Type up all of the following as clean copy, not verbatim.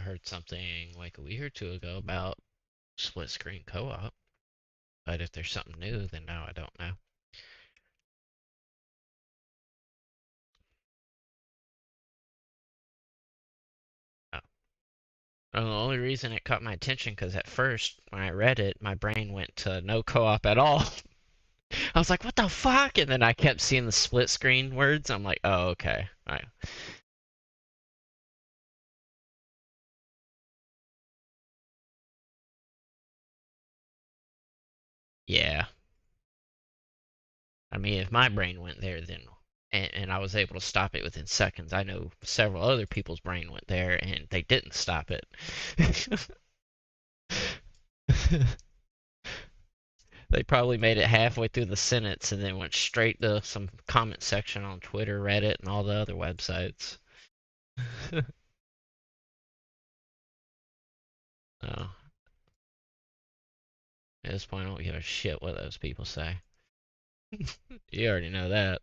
heard something like a week or two ago about split screen co-op, but if there's something new, then now I don't know. Oh. The only reason it caught my attention because at first when I read it, my brain went to no co-op at all. I was like, what the fuck? And then I kept seeing the split screen words. I'm like, oh, okay. All right. Yeah. I mean, if my brain went there, then and I was able to stop it within seconds. I know several other people's brain went there and they didn't stop it. They probably made it halfway through the sentence and then went straight to some comment section on Twitter, Reddit, and all the other websites. Oh, at this point, I don't give a shit what those people say. You already know that.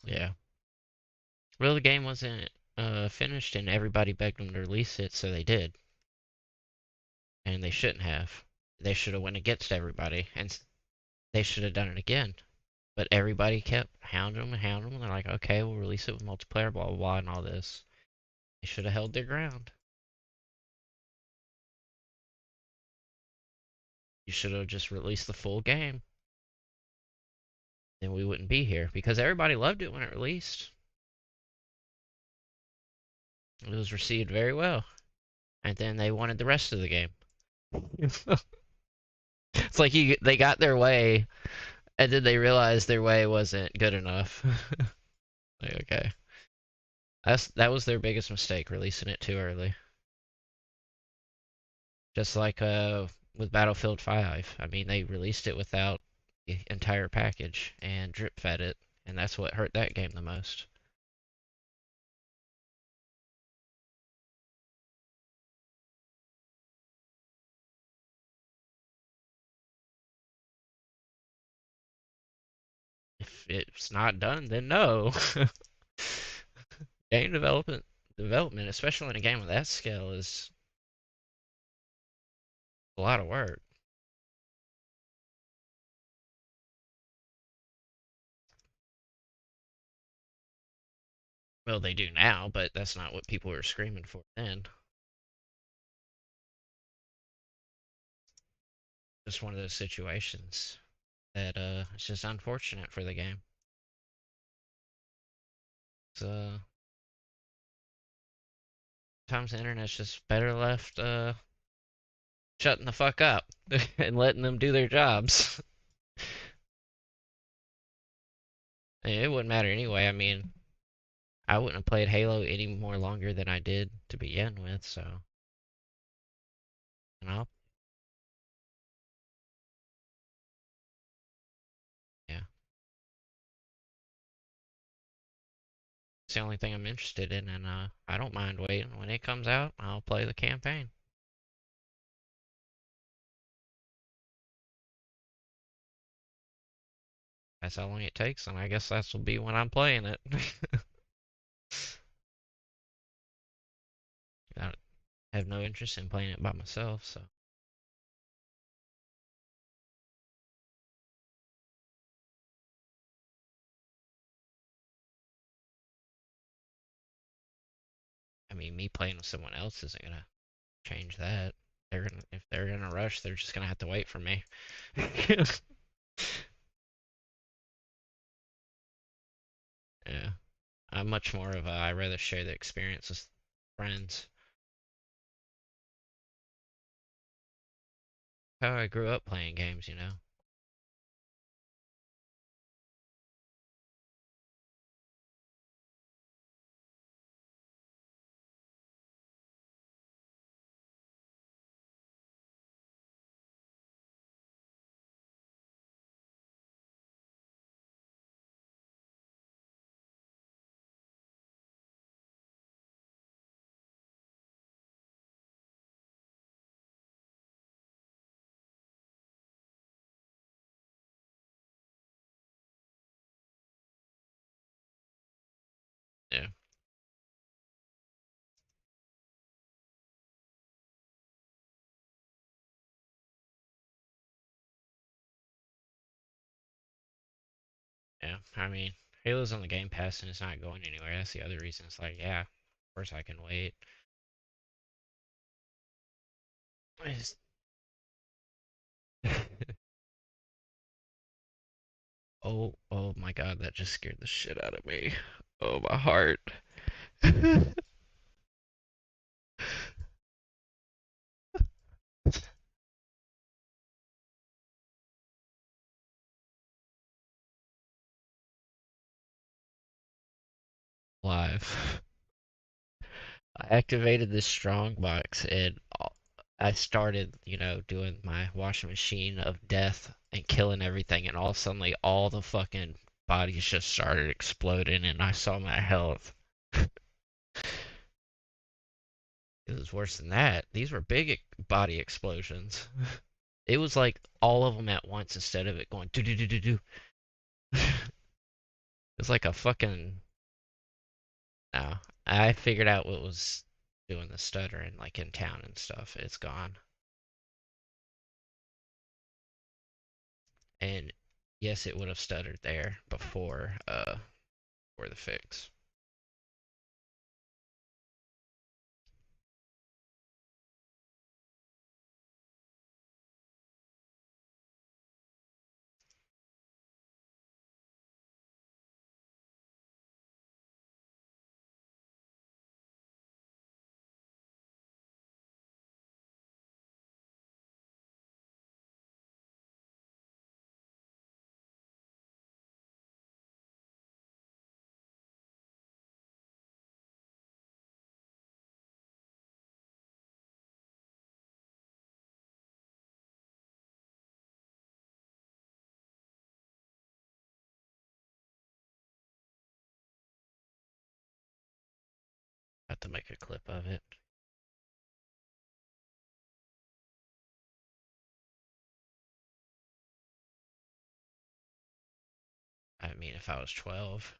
Yeah. Well, the game wasn't finished, and everybody begged them to release it, so they did. And they shouldn't have. They should have went against everybody, and they should have done it again. But everybody kept hounding them and hounding them. And they're like, okay, we'll release it with multiplayer, blah blah blah, and all this. They should have held their ground. You should have just released the full game. Then we wouldn't be here because everybody loved it when it released. It was received very well, and then they wanted the rest of the game. It's like they got their way, and then they realized their way wasn't good enough. Like, okay, that was their biggest mistake, releasing it too early. Just like with Battlefield 5. I mean, they released it without the entire package and drip fed it, and that's what hurt that game the most. If it's not done, then no. Game development, especially in a game of that scale, is a lot of work. Well, they do now, but that's not what people were screaming for then. Just one of those situations that it's just unfortunate for the game. So sometimes the internet's just better left shutting the fuck up and letting them do their jobs. And it wouldn't matter anyway. I mean, I wouldn't have played Halo any more longer than I did to begin with, so you know, yeah. It's the only thing I'm interested in, and I don't mind waiting. When it comes out, I'll play the campaign. That's how long it takes, and I guess that's will be when I'm playing it. I have no interest in playing it by myself, so I mean, me playing with someone else isn't gonna change that. If they're gonna rush, they're just gonna have to wait for me. Yeah, I'm much more of a I rather share the experience with friends. How I grew up playing games, you know. I mean, Halo's on the Game Pass and it's not going anywhere. That's the other reason. It's like, yeah, of course I can wait. It's- oh my God, that just scared the shit out of me. Oh, my heart. Live. I activated this strong box and I started, doing my washing machine of death and killing everything, and all suddenly all the fucking bodies just started exploding, and I saw my health. It was worse than that. These were big body explosions. It was like all of them at once instead of it going do do do do do. It was like a fucking. No, I figured out what was doing the stuttering, like in town and stuff. It's gone. And yes, it would have stuttered there before the fix. Have to make a clip of it. I mean, if I was 12.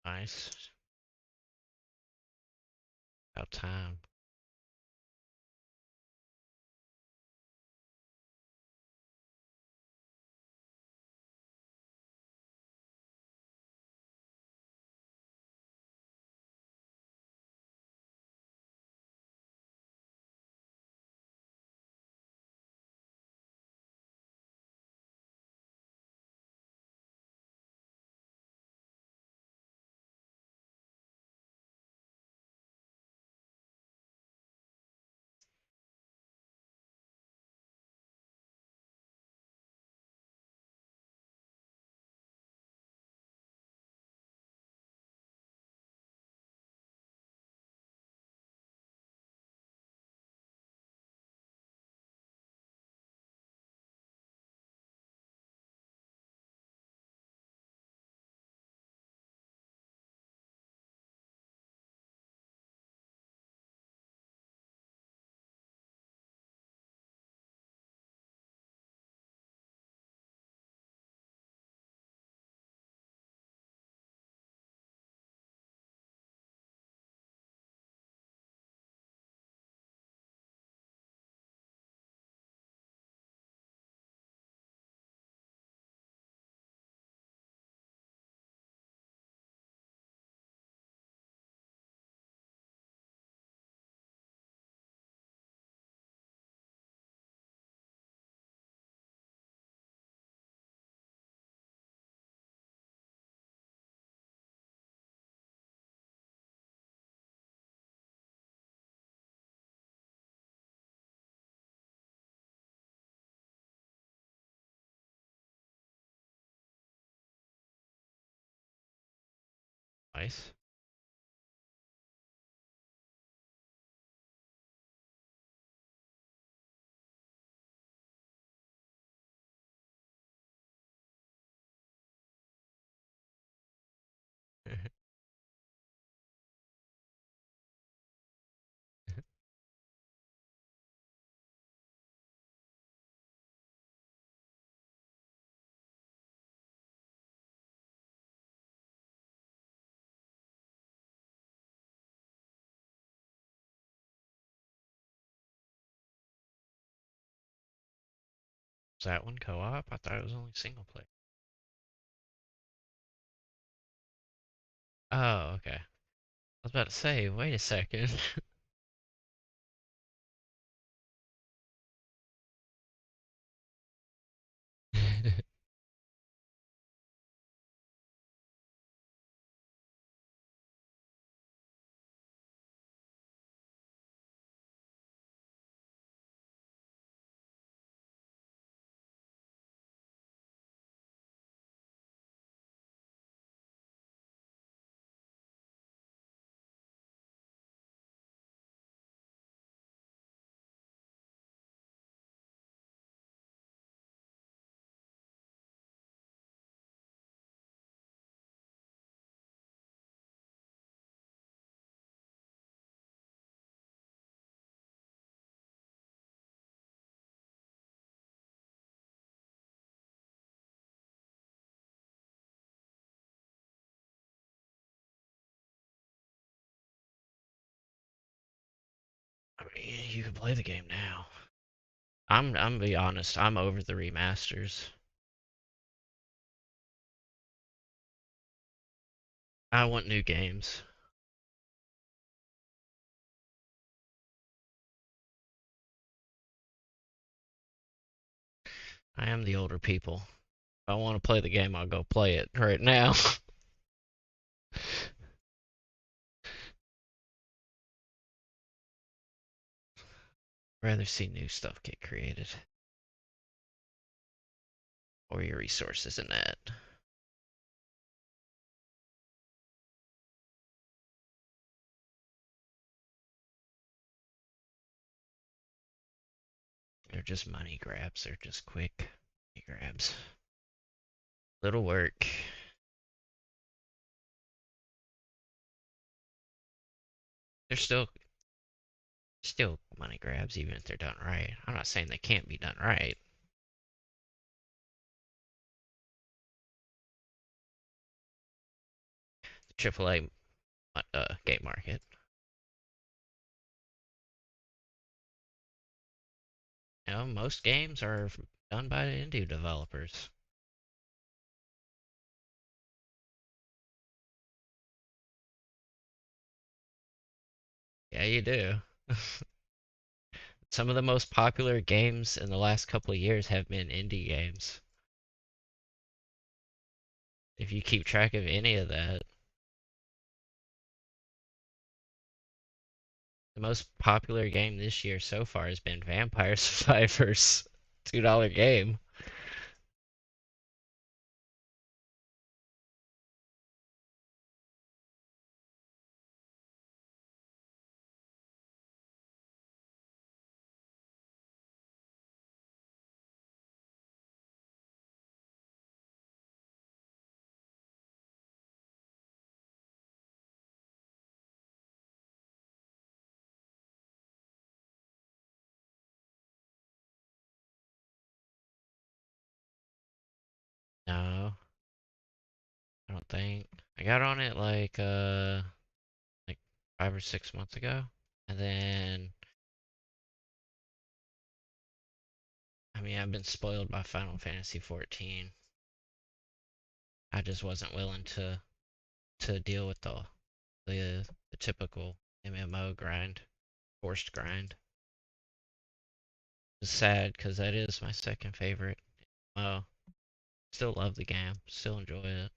Nice. About time. Nice. Was that one co-op? I thought it was only single player. Oh, okay. I was about to say, wait a second. I mean, you can play the game now. I'm gonna be honest, I'm over the remasters. I want new games. I am the older people. If I want to play the game, I'll go play it right now. Rather see new stuff get created. Or your resources in that. They're just money grabs. They're just quick money grabs. Little work. They're still money grabs even if they're done right. I'm not saying they can't be done right. The AAA game market. You know, most games are done by indie developers. Yeah, you do. Some of the most popular games in the last couple of years have been indie games. If you keep track of any of that, the most popular game this year so far has been Vampire Survivors. $2 game. No, I don't think. I got on it like 5 or 6 months ago. And then I mean I've been spoiled by Final Fantasy 14. I just wasn't willing to deal with the typical MMO grind, forced grind. It's sad because that is my second favorite. Oh, still love the game, still enjoy it.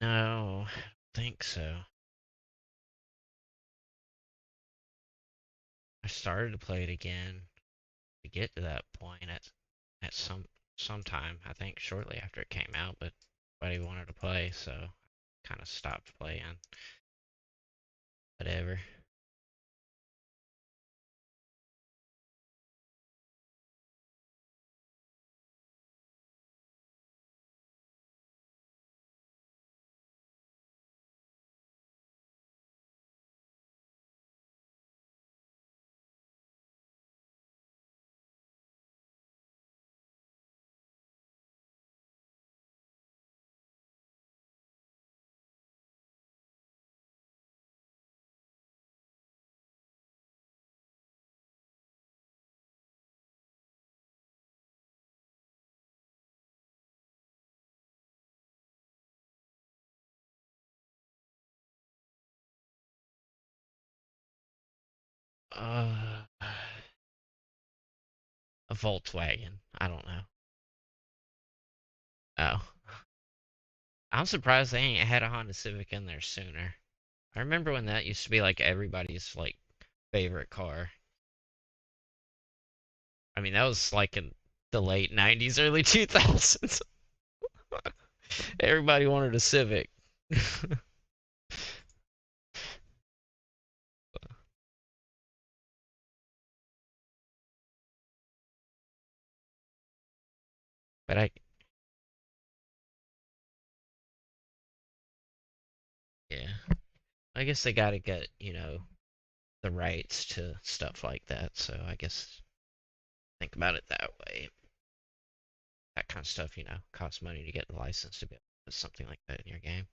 No, I don't think so. I started to play it again to get to that point at some time. I think shortly after it came out, but nobody wanted to play, so kind of stopped playing. Whatever. Uh, a Volkswagen. I don't know. Oh, I'm surprised they ain't had a Honda Civic in there sooner. I remember when that used to be like everybody's like favorite car. I mean, that was like in the late 90s, early 2000s. Everybody wanted a Civic. But yeah, I guess they gotta get, the rights to stuff like that. So I guess think about it that way. That kind of stuff, costs money to get the license to be able to put something like that in your game.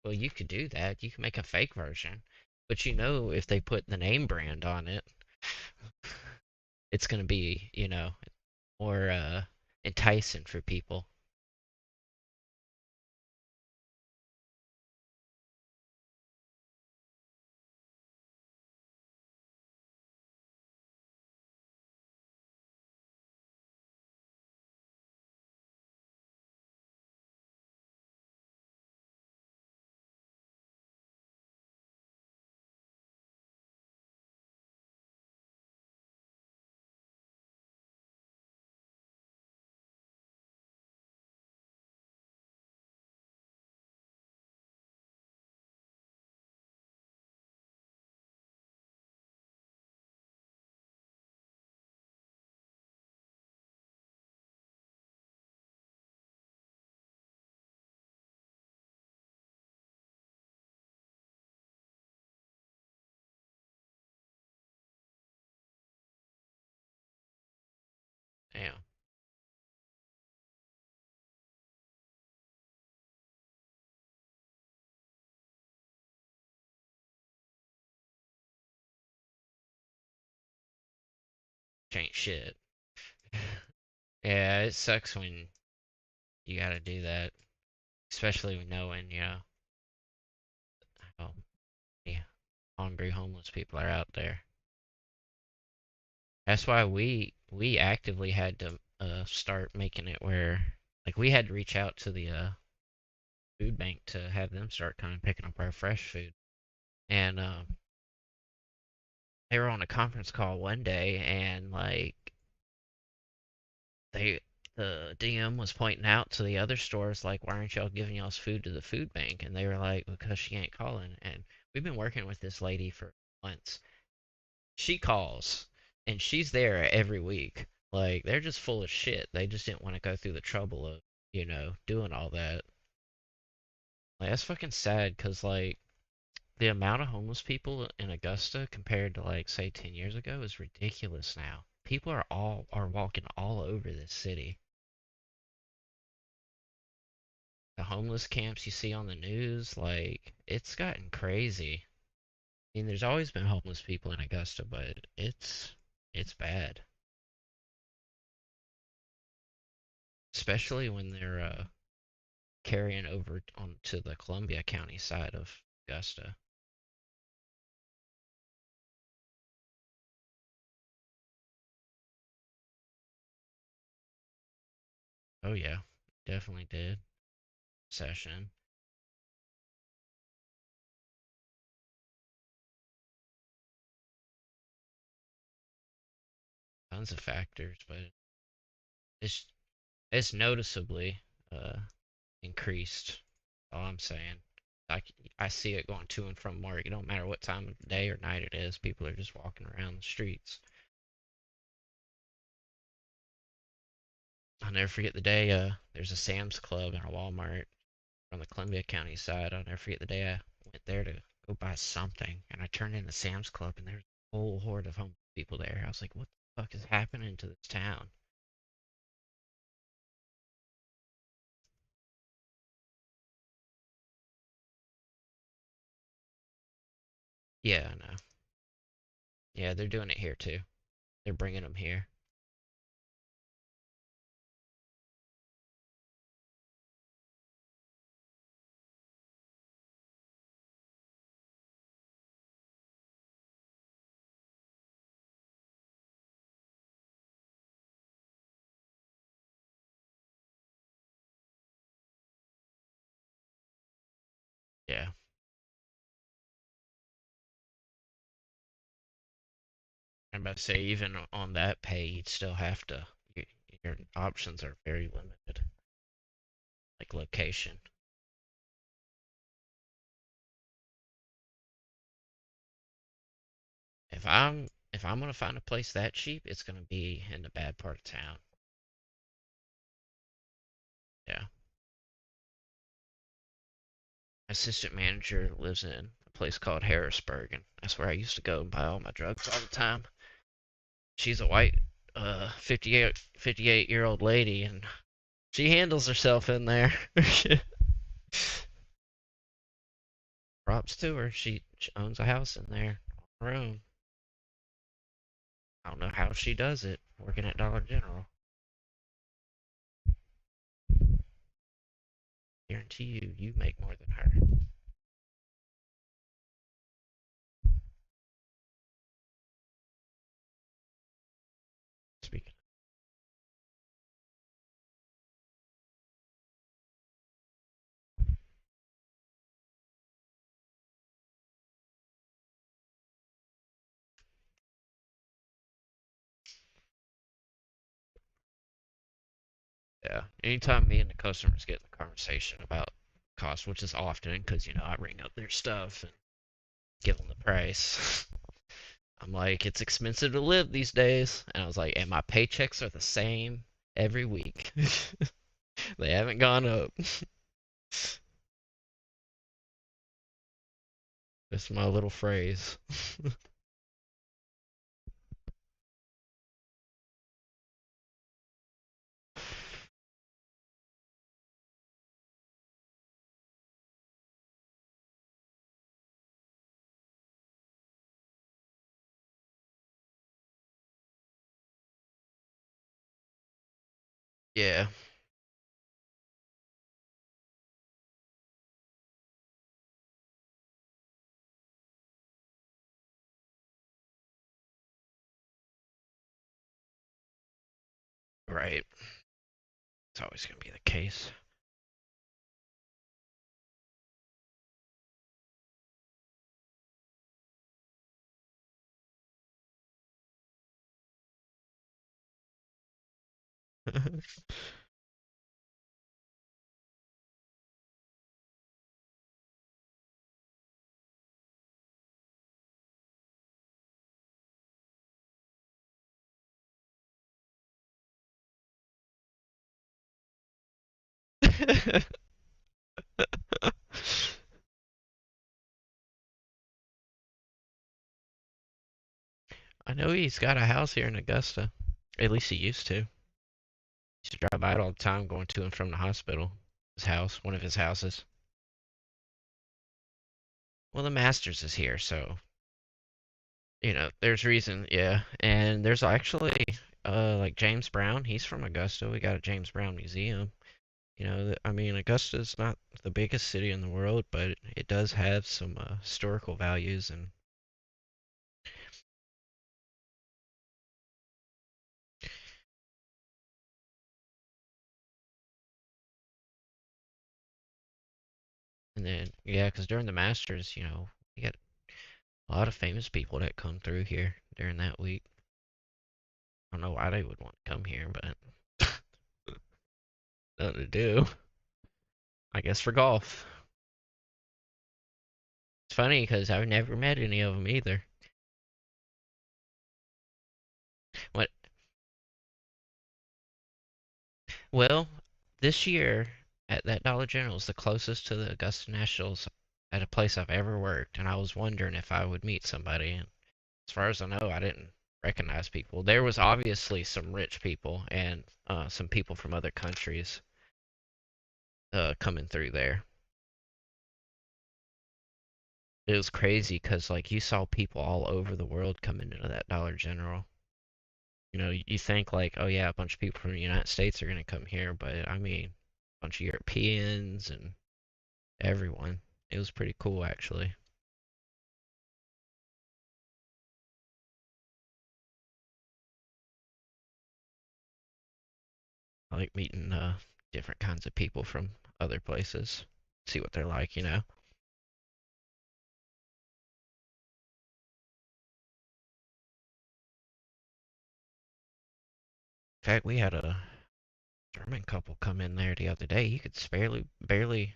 Well, you could do that. You can make a fake version. But if they put the name brand on it, it's going to be, more enticing for people. Damn, ain't shit. Yeah, it sucks when you got to do that, especially knowing, how many hungry homeless people are out there. That's why we actively had to start making it where like we had to reach out to the food bank to have them start kind of picking up our fresh food. And they were on a conference call one day, and like they the DM was pointing out to the other stores like, why aren't y'all giving y'all's food to the food bank? And they were like, because she ain't calling. And we've been working with this lady for months. She calls, and she's there every week. Like they're just full of shit. They just didn't want to go through the trouble of doing all that. Like that's fucking sad, cause like the amount of homeless people in Augusta compared to like say 10 years ago is ridiculous now. People are walking all over this city. The homeless camps you see on the news, like it's gotten crazy. I mean, there's always been homeless people in Augusta, but it's bad, especially when they're carrying over onto the Columbia County side of Augusta. Oh yeah, definitely did. Session, tons of factors, but it's it's noticeably uh increased. All I'm saying. Like I see it going to and from work. It don't matter what time of day or night it is. People are just walking around the streets. I'll never forget the day there's a Sam's Club and a Walmart on the Columbia County side. I'll never forget the day I went there to go buy something and I turned into Sam's Club and there's a whole horde of homeless people there. I was like, what the fuck is happening to this town? Yeah, I know. Yeah, they're doing it here too. They're bringing them here. Yeah. I'm about to say, even on that pay, you'd still have to. Your options are very limited, like location. If I'm gonna find a place that cheap, it's gonna be in the bad part of town. Yeah. Assistant manager lives in a place called Harrisburg, and that's where I used to go and buy all my drugs all the time. She's a white, 58 year old lady, and she handles herself in there. Props to her. She owns a house in there on her own. I don't know how she does it working at Dollar General. Guarantee you make more than her. Speaking. Yeah. Anytime me and the customers get in a conversation about cost, which is often because I ring up their stuff and give them the price. I'm like, it's expensive to live these days, and I was like, and my paychecks are the same every week. They haven't gone up. That's my little phrase. Yeah. Right. It's always gonna be the case. I know he's got a house here in Augusta. At least he used to. He used to drive by it all the time going to and from the hospital. His house, one of his houses. Well, the Masters is here, so there's reason, yeah. And there's actually like James Brown, he's from Augusta. We got a James Brown museum. I mean, Augusta's not the biggest city in the world, but it does have some historical values and And then, yeah, because during the Masters, you get a lot of famous people that come through here during that week. I don't know why they would want to come here, but nothing to do. I guess for golf. It's funny because I've never met any of them either. What? Well, this year at that Dollar General is the closest to the Augusta Nationals at a place I've ever worked, and I was wondering if I would meet somebody. And as far as I know, I didn't recognize people. There was obviously some rich people and some people from other countries coming through there. It was crazy because like you saw people all over the world coming into that Dollar General. You think like, oh yeah, a bunch of people from the United States are gonna come here, but I mean, a bunch of Europeans and everyone. It was pretty cool actually. I like meeting different kinds of people from other places. See what they're like. In fact, we had a German couple come in there the other day. He could barely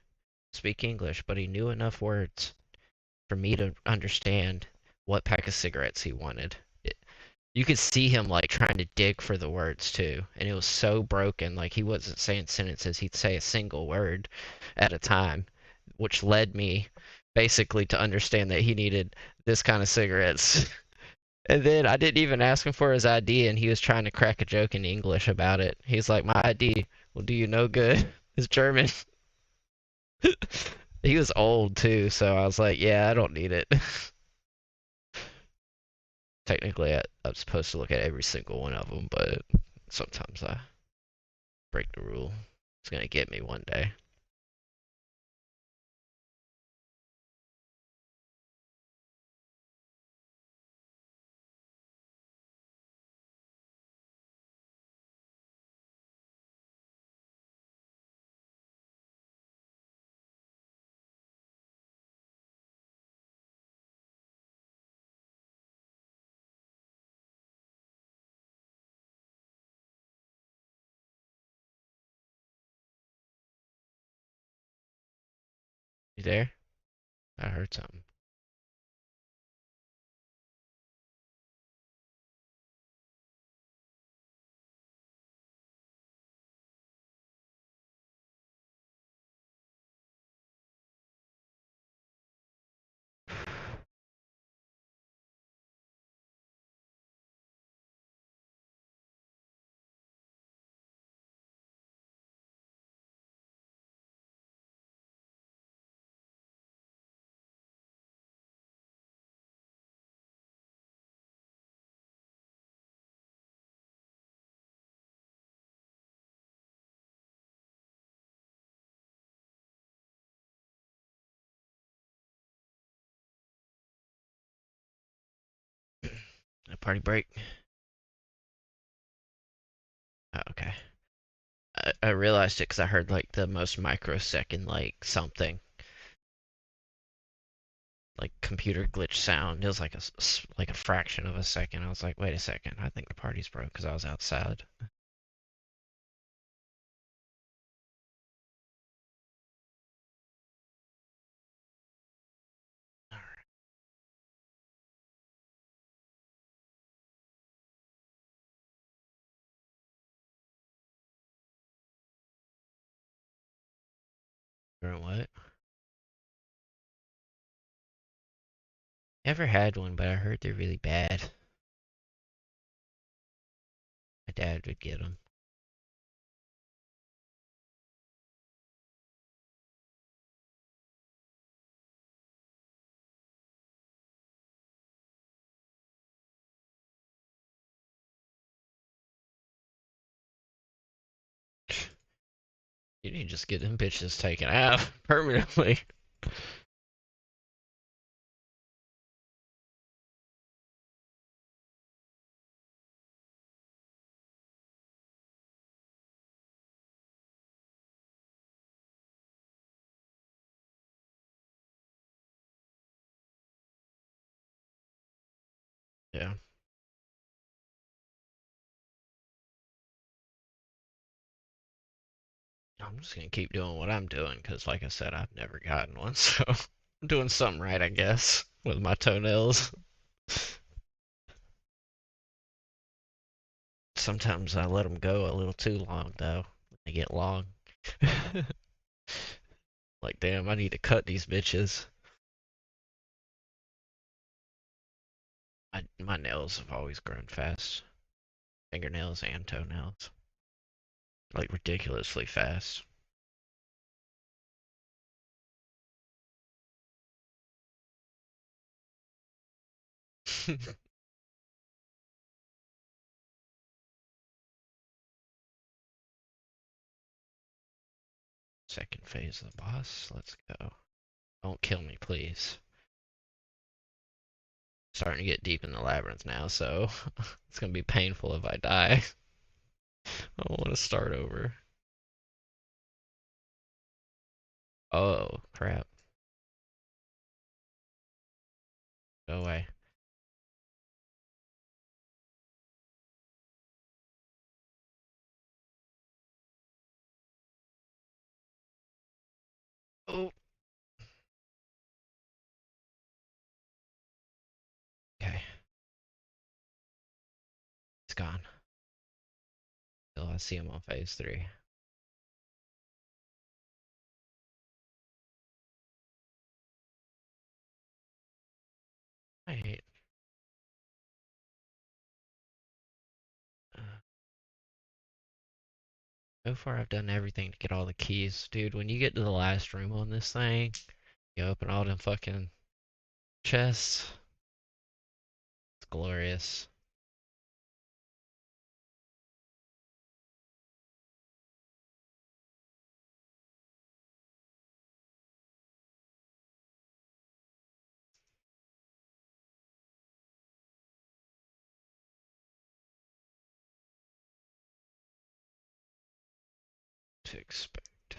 speak English, but he knew enough words for me to understand what pack of cigarettes he wanted. You could see him like trying to dig for the words too, and it was so broken. Like he wasn't saying sentences; he'd say a single word at a time, which led me basically to understand that he needed this kind of cigarettes. And then I didn't even ask him for his ID, and he was trying to crack a joke in English about it. He's like, "My ID will do you no good." It's German. He was old too, so I was like, "Yeah, I don't need it." Technically, I'm supposed to look at every single one of them, but sometimes I break the rule. It's gonna get me one day. You there? I heard something. A party break. Oh, okay. I realized it because I heard like the most microsecond like something like computer glitch sound. It was like like a fraction of a second. I was like, wait a second. I think the party's broke because I was outside. Or what? Never had one, but I heard they're really bad. My dad would get them. You need to just get them bitches taken out permanently. I'm just gonna keep doing what I'm doing because, like I said, I've never gotten one, so I'm doing something right, I guess, with my toenails. Sometimes I let them go a little too long, though. They get long. Like, damn, I need to cut these bitches. My nails have always grown fast. Fingernails and toenails. Like, ridiculously fast. Second phase of the boss. Let's go. Don't kill me, please. Starting to get deep in the labyrinth now, so it's gonna be painful if I die. I don't want to start over. Oh, crap. Go away. Oh, okay. It's gone. Till I see him on phase 3. I hate. So far, I've done everything to get all the keys. Dude, when you get to the last room on this thing, you open all them fucking chests. It's glorious. To expect.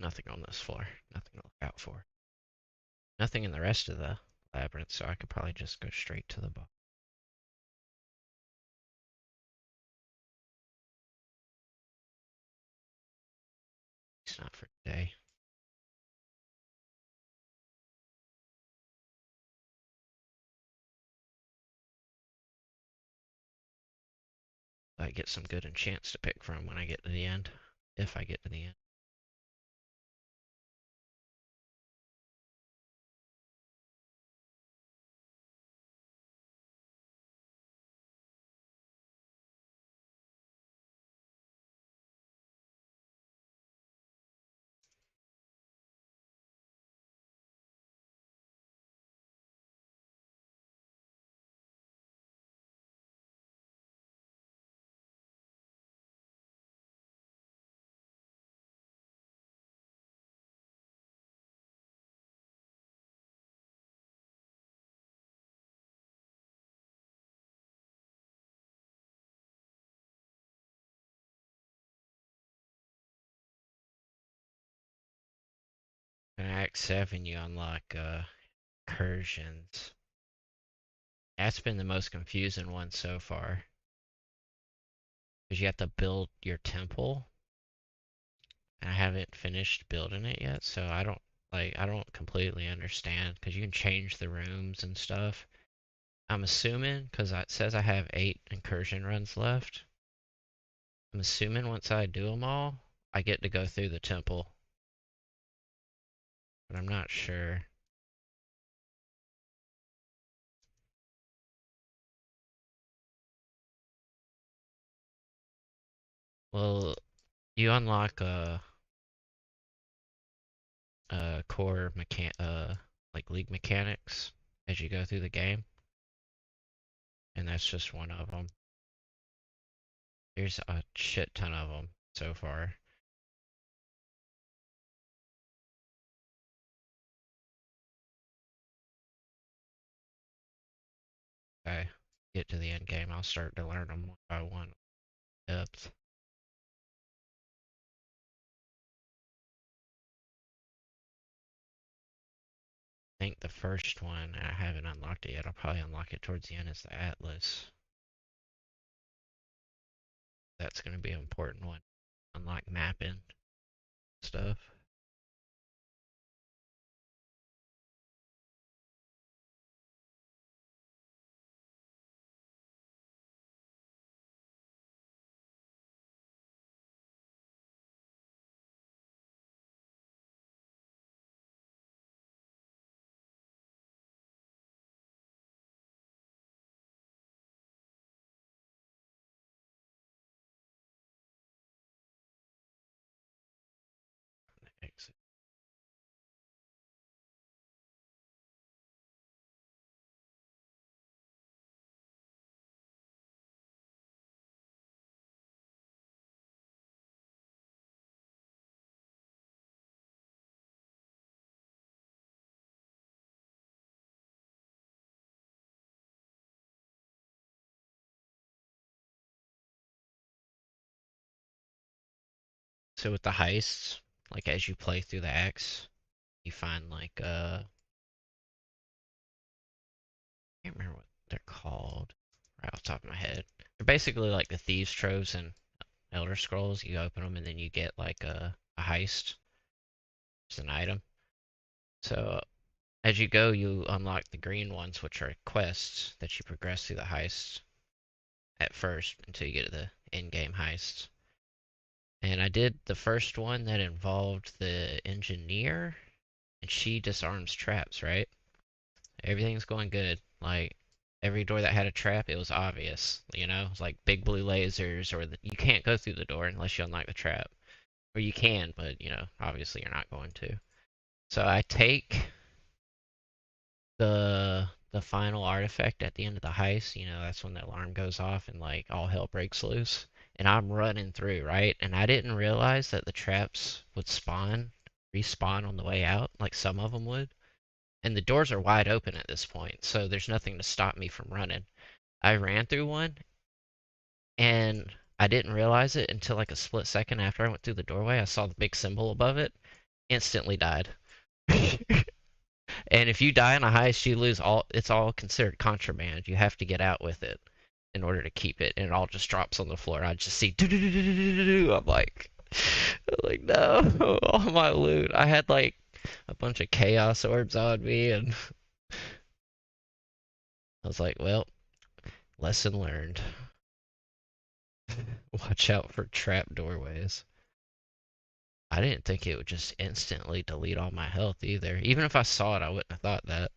Nothing on this floor. Nothing to look out for. Nothing in the rest of the labyrinth, so I could probably just go straight to the boss. It's not for today. I get some good enchants to pick from when I get to the end. If I get to the end. In Act 7, you unlock incursions. That's been the most confusing one so far. Because you have to build your temple. And I haven't finished building it yet, so I don't completely understand because you can change the rooms and stuff. I'm assuming because it says I have 8 incursion runs left. I'm assuming once I do them all, I get to go through the temple, but I'm not sure. Well, you unlock core like league mechanics as you go through the game, and that's just one of them. There's a shit ton of them so far. I get to the end game, I'll start to learn them one by one. Depth. I think the first one, I haven't unlocked it yet. I'll probably unlock it towards the end, is the Atlas. That's going to be an important one. Unlock mapping stuff. Exit. So with the heists, like as you play through the acts, you find like I can't remember what they're called right off the top of my head. They're basically like the thieves' troves in Elder Scrolls. You open them and then you get like a heist. It's an item. So as you go, you unlock the green ones, which are quests that you progress through the heists at first until you get to the in-game heists. And I did the first one that involved the engineer, and she disarms traps, right? Everything's going good. Like, every door that had a trap, it was obvious, you know? It's like big blue lasers, or you can't go through the door unless you unlock the trap. Or you can, but, you know, obviously you're not going to. So I take the final artifact at the end of the heist, you know, that's when the alarm goes off and like all hell breaks loose. And I'm running through, right? And I didn't realize that the traps would respawn on the way out, like some of them would. And the doors are wide open at this point, so there's nothing to stop me from running. I ran through one and I didn't realize it until like a split second after I went through the doorway. I saw the big symbol above it, instantly died. And if you die in a heist, you lose all. It's all considered contraband. You have to get out with it in order to keep it, and it all just drops on the floor. I just see. I'm like, no, all my loot. I had like a bunch of chaos orbs on me, and I was like, well, lesson learned. Watch out for trap doorways. I didn't think it would just instantly delete all my health either. Even if I saw it, I wouldn't have thought that.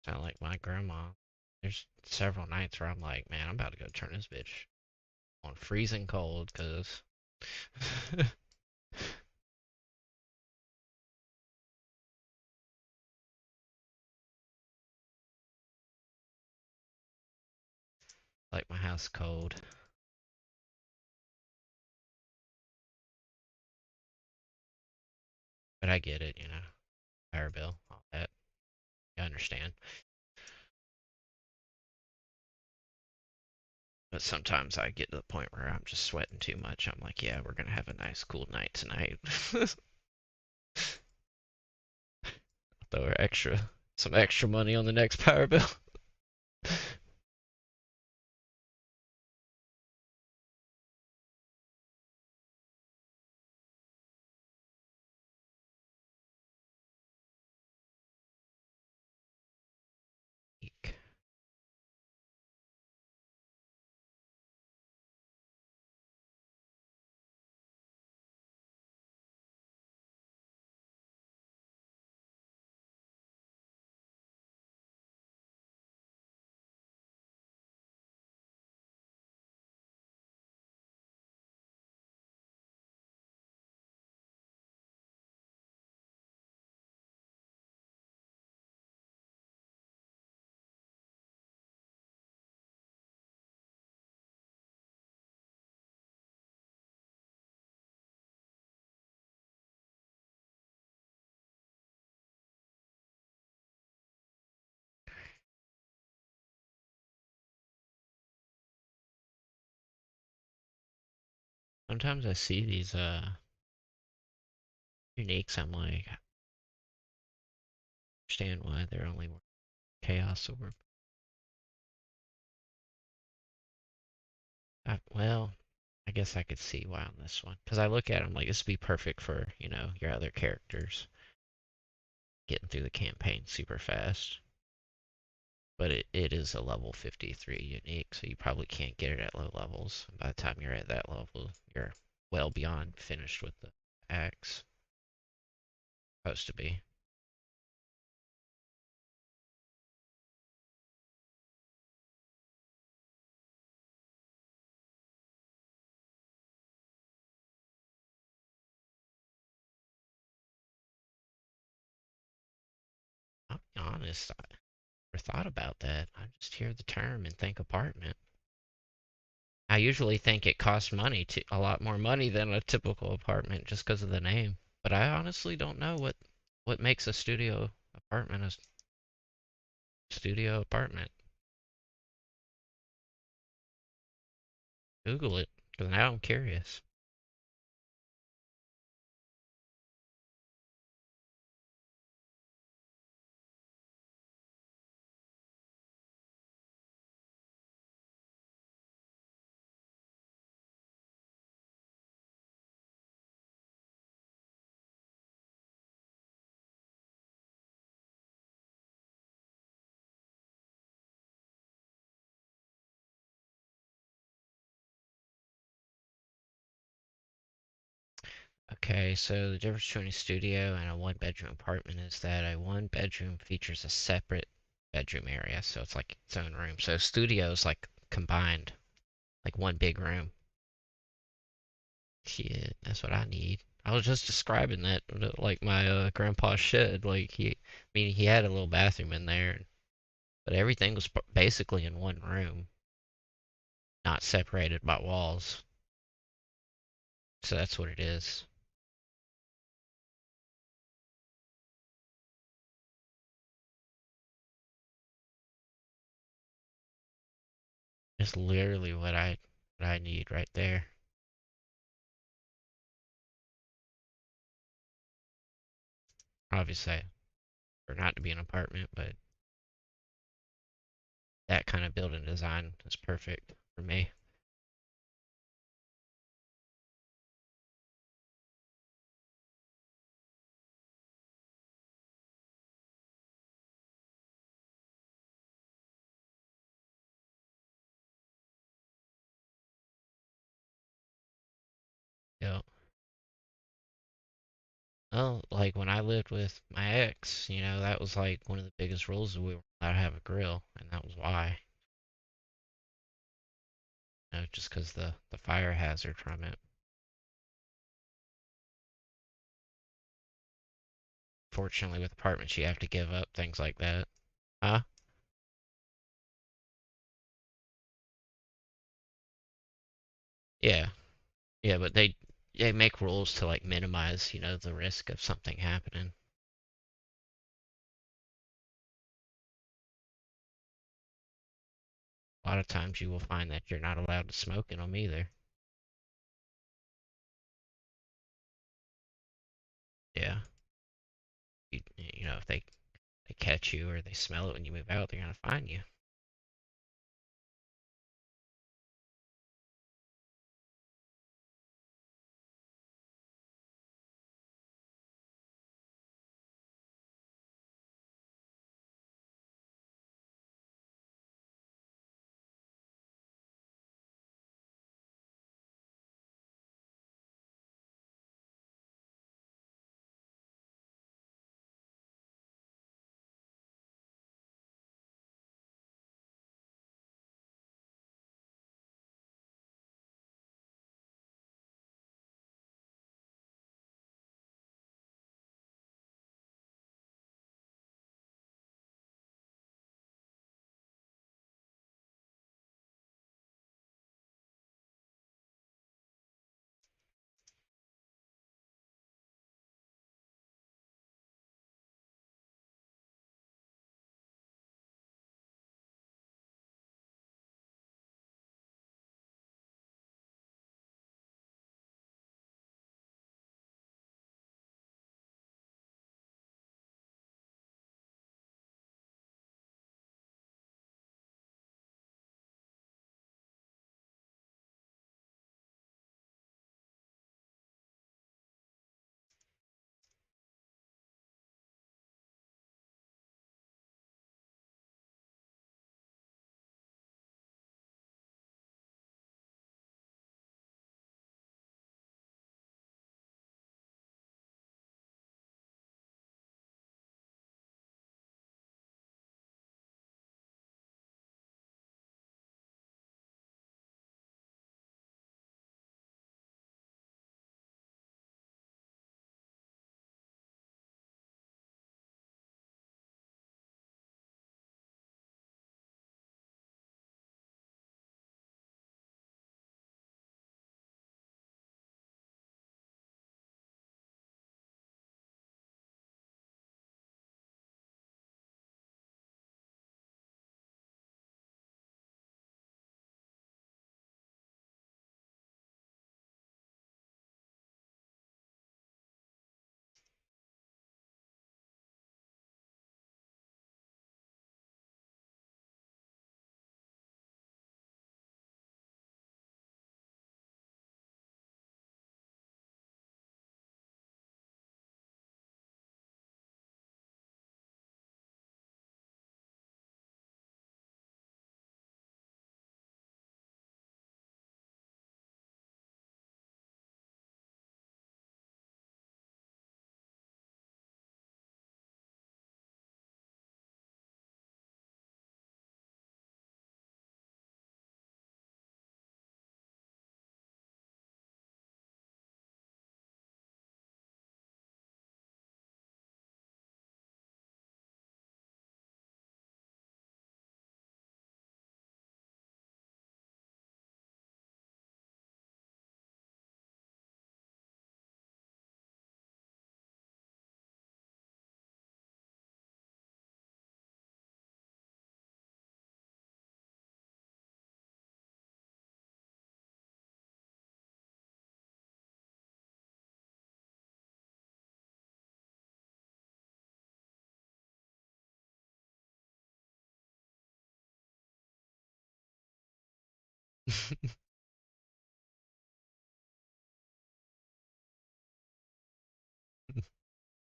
Sound like my grandma. There's several nights where I'm like, man, I'm about to go turn this bitch on freezing cold, cause like my house cold. But I get it, you know, power bill, all that. I understand. But sometimes I get to the point where I'm just sweating too much. I'm like, yeah, we're gonna have a nice cool night tonight. Throw some extra money on the next power bill. Eek. Sometimes I see these uniques. I'm like, I understand why they're only chaos or well, I guess I could see why on this one because I look at them like this would be perfect for your other characters getting through the campaign super fast. But it is a level 53 unique, so you probably can't get it at low levels. By the time you're at that level, you're well beyond finished with the axe. Supposed to be. I'll be honest, I never thought about that. I just hear the term and think apartment. I usually think it costs money, a lot more money than a typical apartment just because of the name. But I honestly don't know what makes a studio apartment a studio apartment. Google it, because now I'm curious. Okay, so the difference between a studio and a one bedroom apartment is that a one bedroom features a separate bedroom area, so it's like its own room. So studio is like combined, like one big room. Shit, that's what I need. I was just describing that, like my grandpa's shed. Like I mean, he had a little bathroom in there, but everything was basically in one room, not separated by walls. So that's what it is. It's literally what I need right there. Obviously, for not to be an apartment, but that kind of building design is perfect for me. You know, well, like when I lived with my ex, that was like one of the biggest rules that we were allowed to have a grill, and that was why. Just because the fire hazard from it. Fortunately, with apartments, you have to give up things like that. Huh? Yeah, yeah, but they make rules to like minimize, the risk of something happening. A lot of times you will find that you're not allowed to smoke in them either. Yeah, if they catch you or they smell it when you move out, they're gonna fine you.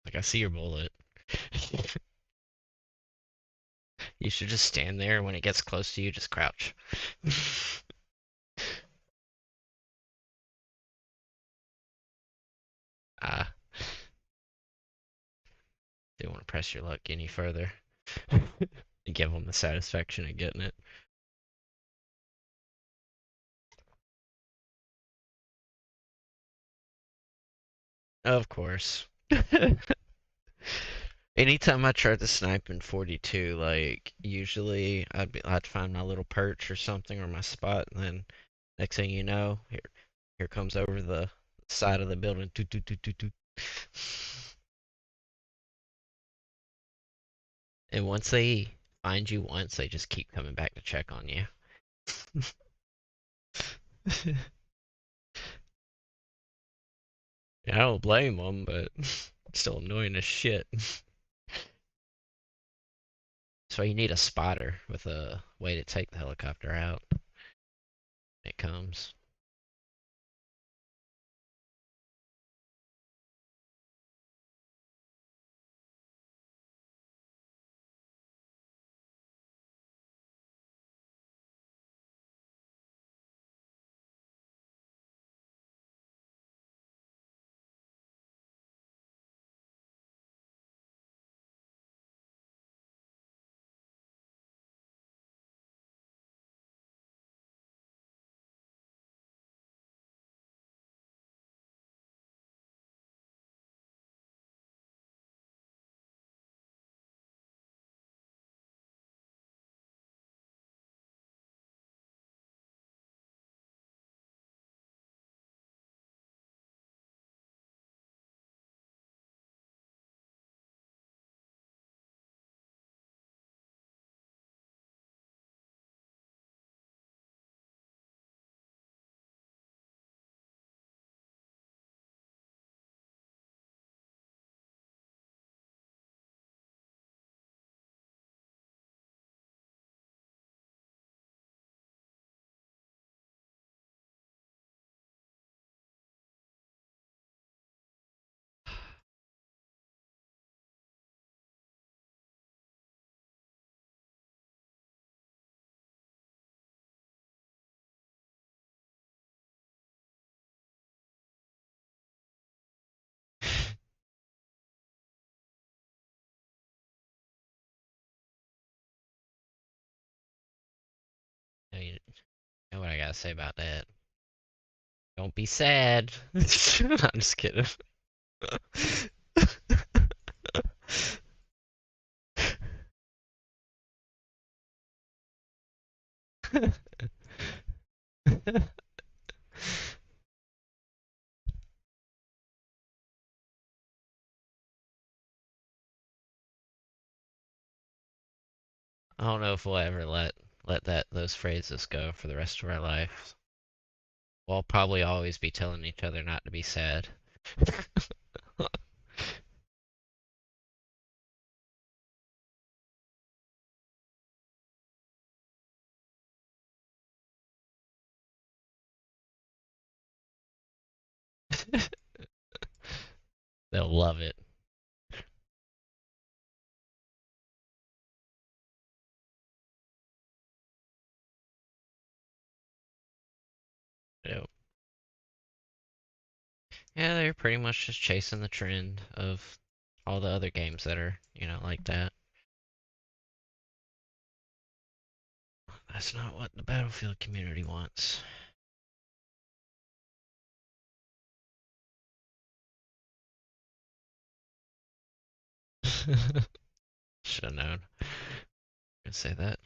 Like, I see your bullet. You should just stand there. When it gets close to you, just crouch. Ah, didn't want to press your luck any further. Give them the satisfaction of getting it. Of course. Anytime I tried to snipe in 42, like usually I'd find my little perch or something or my spot, and then next thing you know, here comes over the side of the building. Toot, toot, toot, toot, toot. And once they find you once, they just keep coming back to check on you. Yeah, I don't blame them, but still annoying as shit. So you need a spotter with a way to take the helicopter out when it comes. You know what I gotta say about that? Don't be sad. I'm just kidding. I don't know if we'll ever let those phrases go for the rest of our life. We'll probably always be telling each other not to be sad. They'll love it. Yep. Yeah, they're pretty much just chasing the trend of all the other games that are, like that. That's not what the Battlefield community wants. Should have known. I'd say that.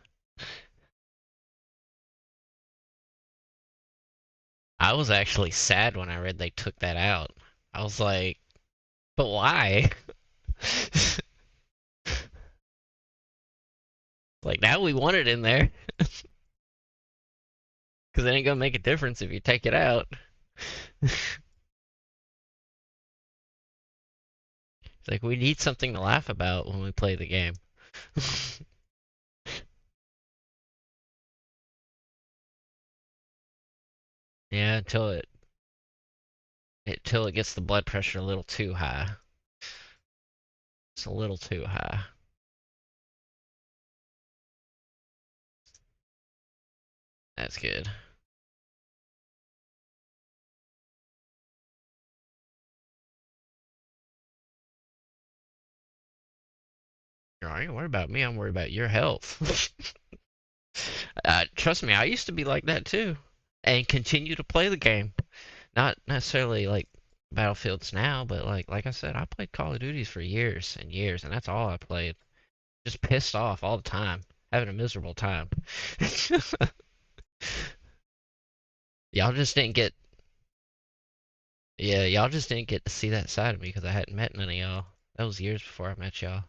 I was actually sad when I read they took that out. I was like, but why? Like, now we want it in there. Because it ain't gonna make a difference if you take it out. It's like, we need something to laugh about when we play the game. Yeah, until it gets the blood pressure a little too high. It's a little too high. That's good. I ain't worried about me. I'm worried about your health. Trust me, I used to be like that too, and continue to play the game. Not necessarily like Battlefields now, but like I said, I played Call of Duties for years and years, and that's all I played. Just pissed off all the time, having a miserable time. Y'all just didn't get, yeah, y'all just didn't get to see that side of me because I hadn't met none of y'all. That was years before I met y'all.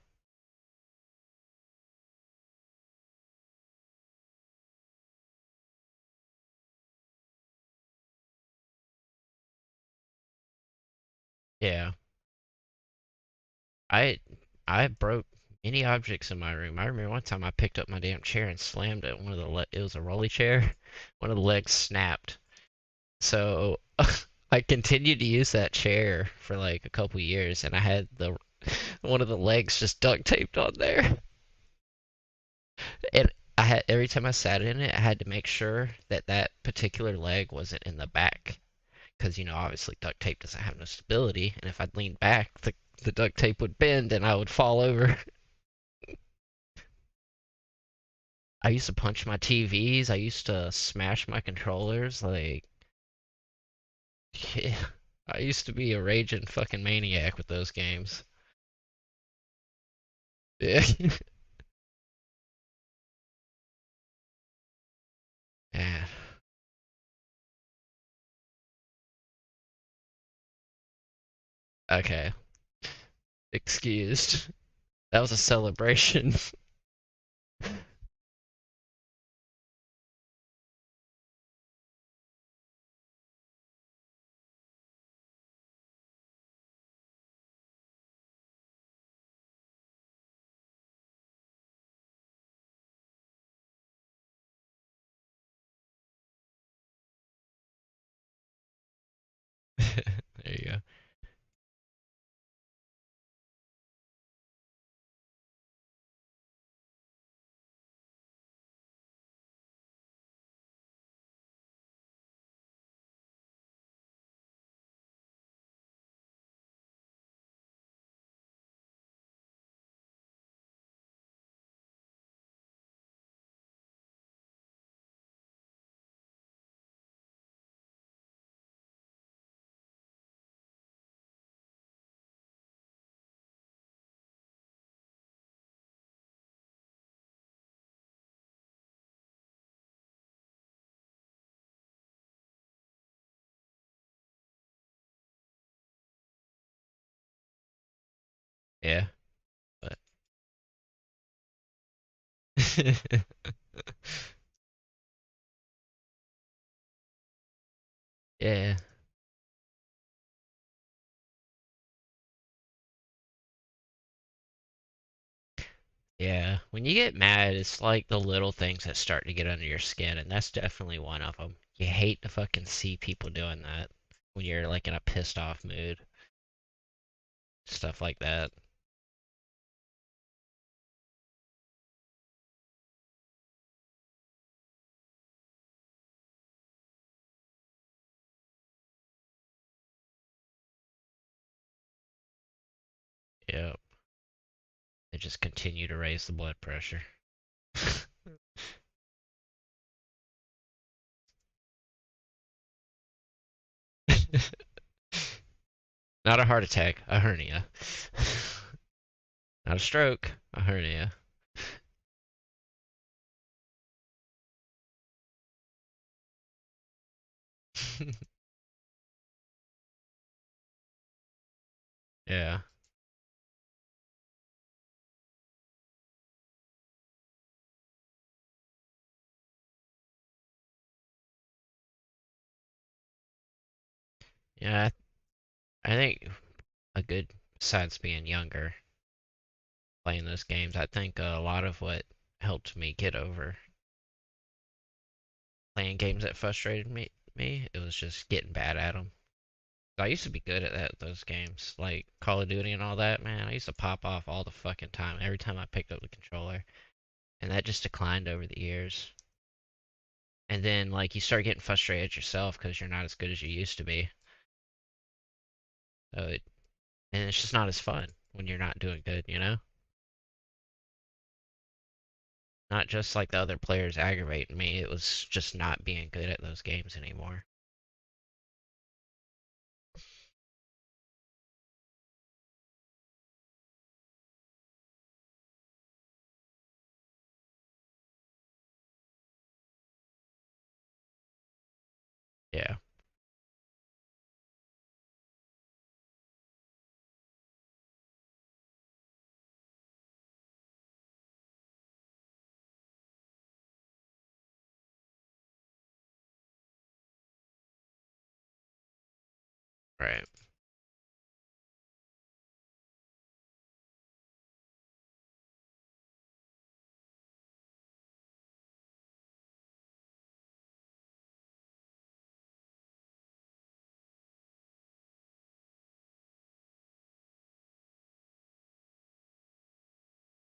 Yeah, I I broke many objects in my room. I remember one time I picked up my damn chair and slammed it. It was a rolly chair. One of the legs snapped. So I continued to use that chair for like a couple years, and I had the one of the legs just duct taped on there. And I had every time I sat in it, I had to make sure that that particular leg wasn't in the back, because obviously duct tape doesn't have no stability, and if I leaned back, the duct tape would bend and I would fall over. I used to punch my TVs. I used to smash my controllers. Like, yeah, I used to be a raging fucking maniac with those games. Yeah. Yeah. Okay. Excused. That was a celebration. There you go. Yeah, but yeah, yeah. When you get mad, it's like the little things that start to get under your skin, and that's definitely one of them. You hate to fucking see people doing that when you're like in a pissed off mood, stuff like that. Yep. They just continue to raise the blood pressure. Not a heart attack, a hernia. Not a stroke, a hernia. Yeah. Yeah, I think a good, besides being younger, playing those games, I think a lot of what helped me get over playing games that frustrated me me. It was just getting bad at them. I used to be good at those games, like Call of Duty and all that, man. I used to pop off all the fucking time, every time I picked up the controller. And that just declined over the years. And then, like, you start getting frustrated yourself because you're not as good as you used to be. So and it's just not as fun when you're not doing good, you know? Not just like the other players aggravating me, it was just not being good at those games anymore. Yeah. Right.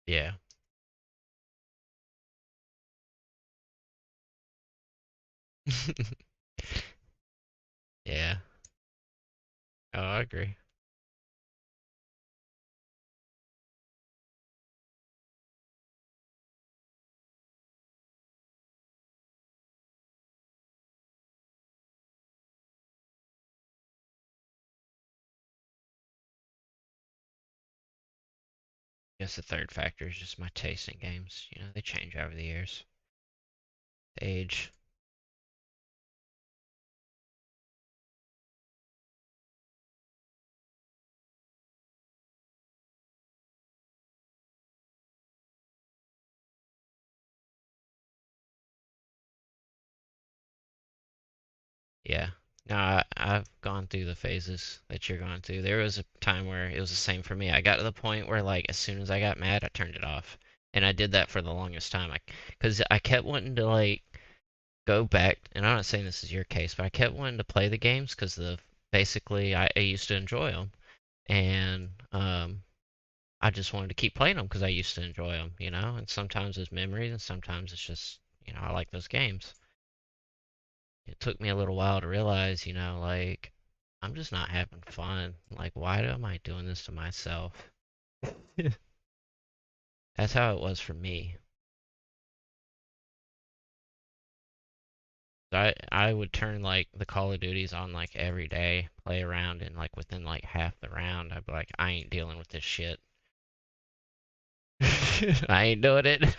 Yeah. Yeah. Oh, I agree. Guess the third factor is just my taste in games. You know, they change over the years. Age. Yeah. No, I've gone through the phases that you're going through. There was a time where it was the same for me. I got to the point where, like, as soon as I got mad, I turned it off. And I did that for the longest time. Because I kept wanting to, like, go back, and I'm not saying this is your case, but I kept wanting to play the games because basically I used to enjoy them. And, I just wanted to keep playing them because I used to enjoy them, you know? And sometimes it's memories, and sometimes it's just, I like those games. It took me a little while to realize, like, I'm just not having fun. Like, why am I doing this to myself? That's how it was for me. I would turn like the Call of Duties on like every day, play around, and like within like half the round, I'd be like, I ain't dealing with this shit. I ain't doing it.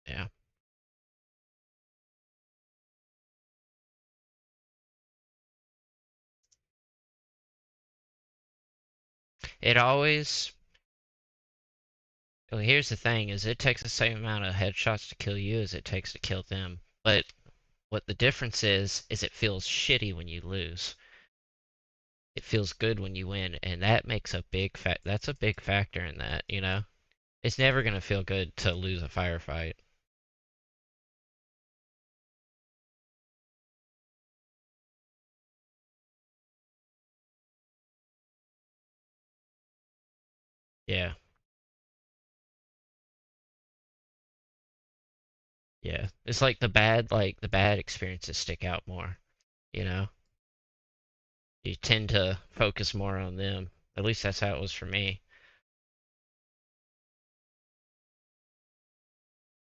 Yeah. It always. Well, here's the thing: is it takes the same amount of headshots to kill you as it takes to kill them. But what the difference is it feels shitty when you lose. It feels good when you win, and that makes a big that's a big factor in that, you know? It's never gonna feel good to lose a firefight. Yeah, yeah. It's like the bad experiences stick out more, you know? You tend to focus more on them. At least that's how it was for me.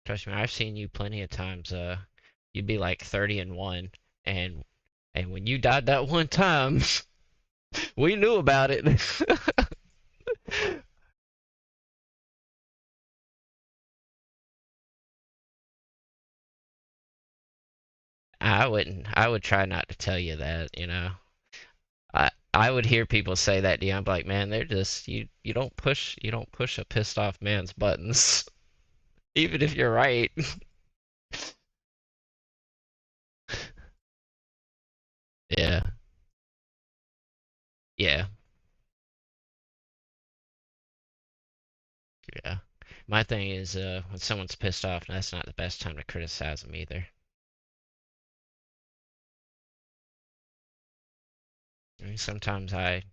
Trust me, I've seen you plenty of times, you'd be like 30-1, and when you died that one time, we knew about it. I would try not to tell you that, you know. I would hear people say that to you. I'm like, man, they're just you don't push a pissed off man's buttons, even if you're right. Yeah, yeah, yeah. My thing is, when someone's pissed off, that's not the best time to criticize them either. I mean, sometimes I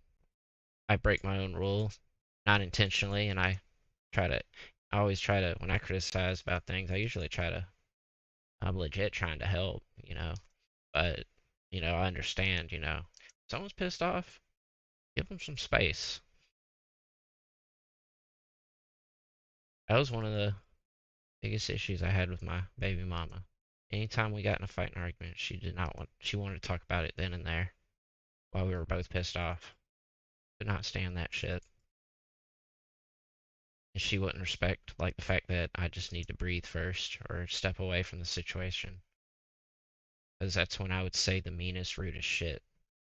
break my own rule, not intentionally, and try to, I always try to, when I criticize about things, I usually try to, I'm legit trying to help, but, I understand, someone's pissed off, give them some space. That was one of the biggest issues I had with my baby mama. Anytime we got in a fight and argument, she wanted to talk about it then and there while we were both pissed off. Could not stand that shit. And she wouldn't respect, like, the fact that I just need to breathe first or step away from the situation. Because that's when I would say the meanest, rudest shit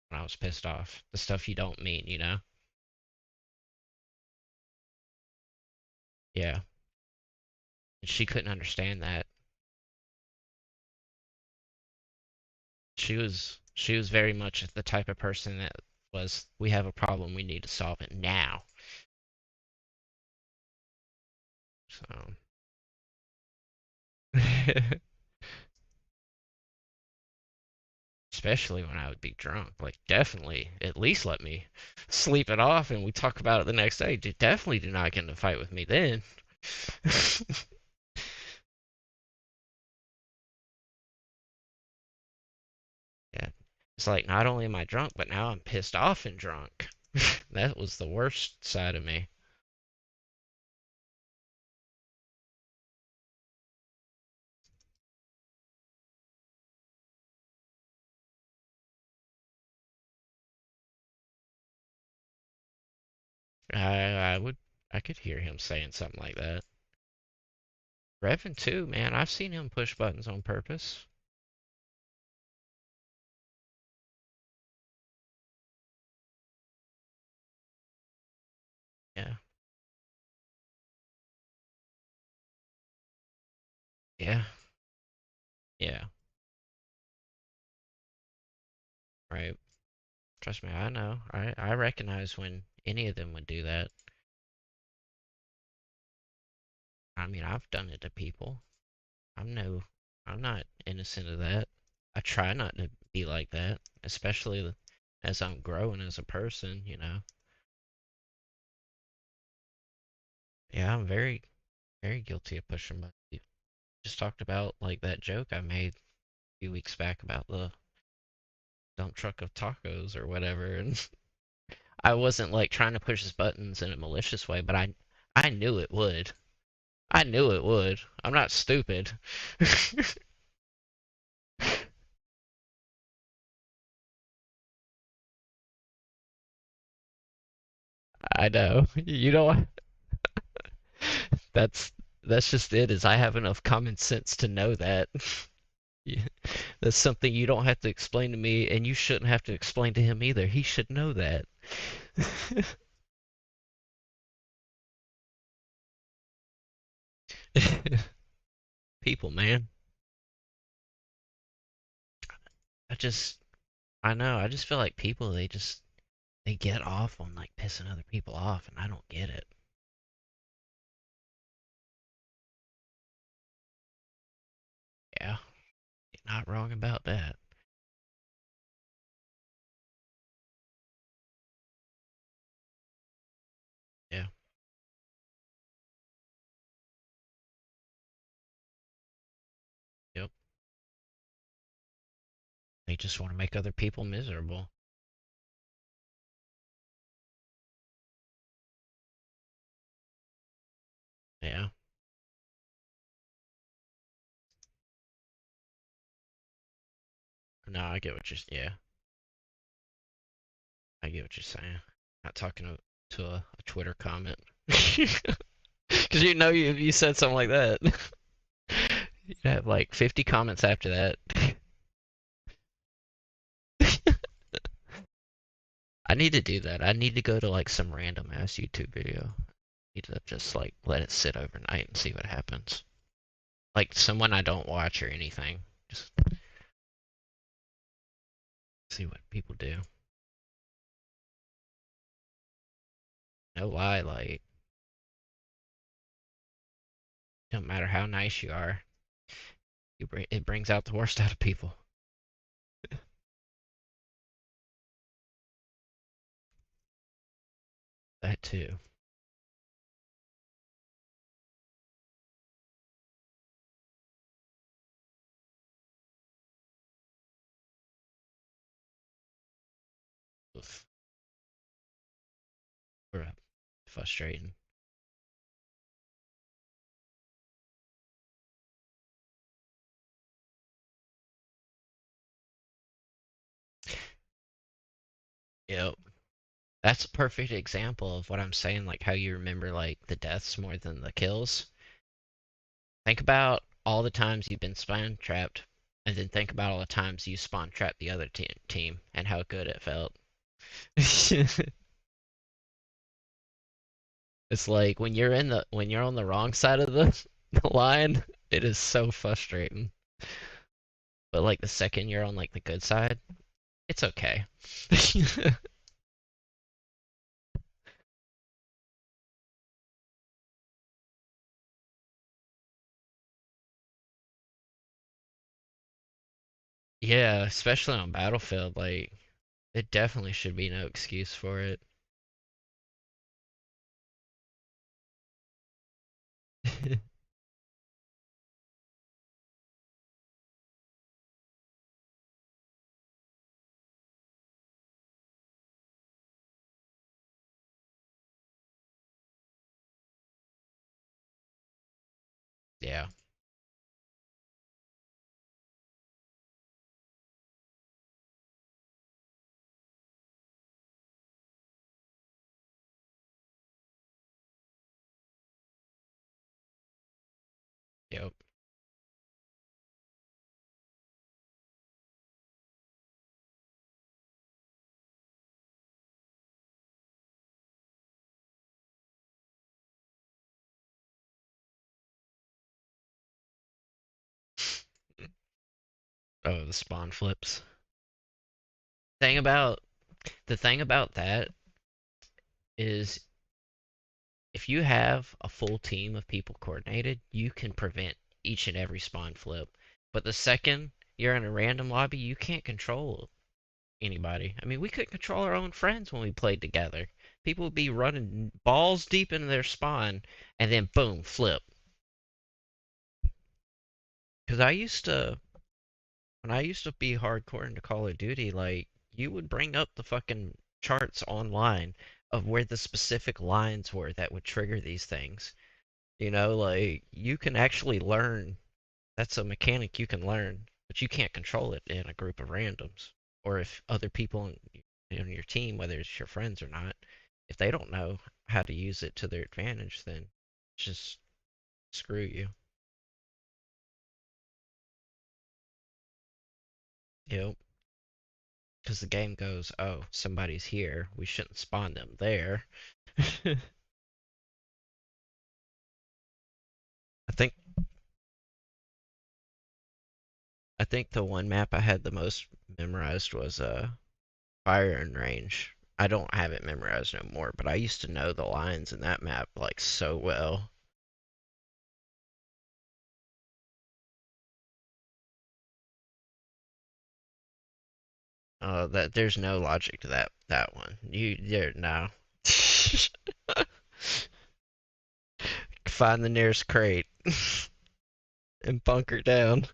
when I was pissed off. The stuff you don't mean. Yeah. And she couldn't understand that. She was very much the type of person that was, we have a problem, we need to solve it now. So especially when I would be drunk. Like, definitely, at least let me sleep it off and we talk about it the next day. Definitely do not get in a fight with me then. Yeah. It's like, not only am I drunk, but now I'm pissed off and drunk. That was the worst side of me. I would, I could hear him saying something like that. Revan too, man. I've seen him push buttons on purpose. Yeah. Yeah. Yeah. Right. Trust me, I know. I recognize when any of them would do that. I mean, I've done it to people. I'm no, I'm not innocent of that. I try not to be like that, especially as I'm growing as a person. Yeah, I'm very, very guilty of pushing my. Just talked about like that joke I made a few weeks back about the dump truck of tacos or whatever, and I wasn't like trying to push his buttons in a malicious way, but I knew it would. I knew it would. I'm not stupid. I know. That's that's just it, is I have enough common sense to know that. Yeah, that's something you don't have to explain to me, and you shouldn't have to explain to him either. He should know that. People, man. I just, I know. I just feel like people, they get off on like pissing other people off, and I don't get it. Yeah, you're not wrong about that. Yeah, yep. They just want to make other people miserable. Yeah. No, I get what you're. Yeah, I get what you're saying. Not talking to a Twitter comment. Because you said something like that. You'd have like 50 comments after that. need to do that. I need to go to like some random ass YouTube video. I need to just like let it sit overnight and see what happens. Like someone I don't watch or anything. Just see what people do. No lie, like no matter how nice you are, it brings out the worst out of people. That too. Oof. Or, frustrating. Yep. That's a perfect example of what I'm saying, like how you remember like the deaths more than the kills. Think about all the times you've been spawn trapped, and then think about all the times you spawn trapped the other team and how good it felt. It's like when you're on the wrong side of the line, it is so frustrating. But like the second you're on like the good side, it's okay. Yeah, especially on Battlefield, like it definitely should be no excuse for it. Yeah. Yep. Oh, the spawn flips. Thing about the thing about that is if you have a full team of people coordinated, you can prevent each and every spawn flip. But the second you're in a random lobby, you can't control anybody. I mean, we couldn't control our own friends when we played together. People would be running balls deep into their spawn and then boom, flip. Because when I used to be hardcore into Call of Duty, like, you would bring up the fucking charts online of where the specific lines were that would trigger these things. You know, like, you can actually learn. That's a mechanic you can learn, but you can't control it in a group of randoms. Or if other people in your team, whether it's your friends or not, if they don't know how to use it to their advantage, then just screw you. You know, because the game goes, oh, somebody's here. We shouldn't spawn them there. I think I think the one map I had the most memorized was Fire and Range. I don't have it memorized no more, but I used to know the lines in that map like so well. That there's no logic to that one. You there no. Find the nearest crate and bunker down.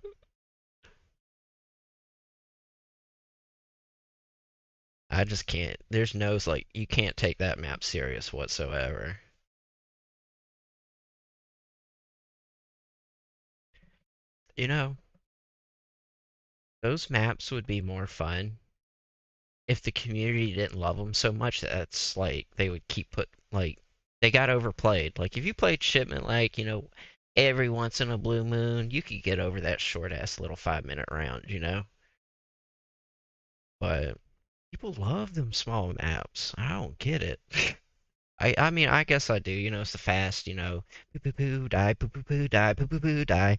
I just can't. There's no like you can't take that map serious whatsoever. You know, those maps would be more fun if the community didn't love them so much that's like they would keep put like they got overplayed. Like if you played Shipment like, every once in a blue moon, you could get over that short ass little 5 minute round, you know? But People love them small maps. I don't get it. I mean, I guess I do. It's the fast, poo poo poo die, poo poo poo die, poo poo poo die.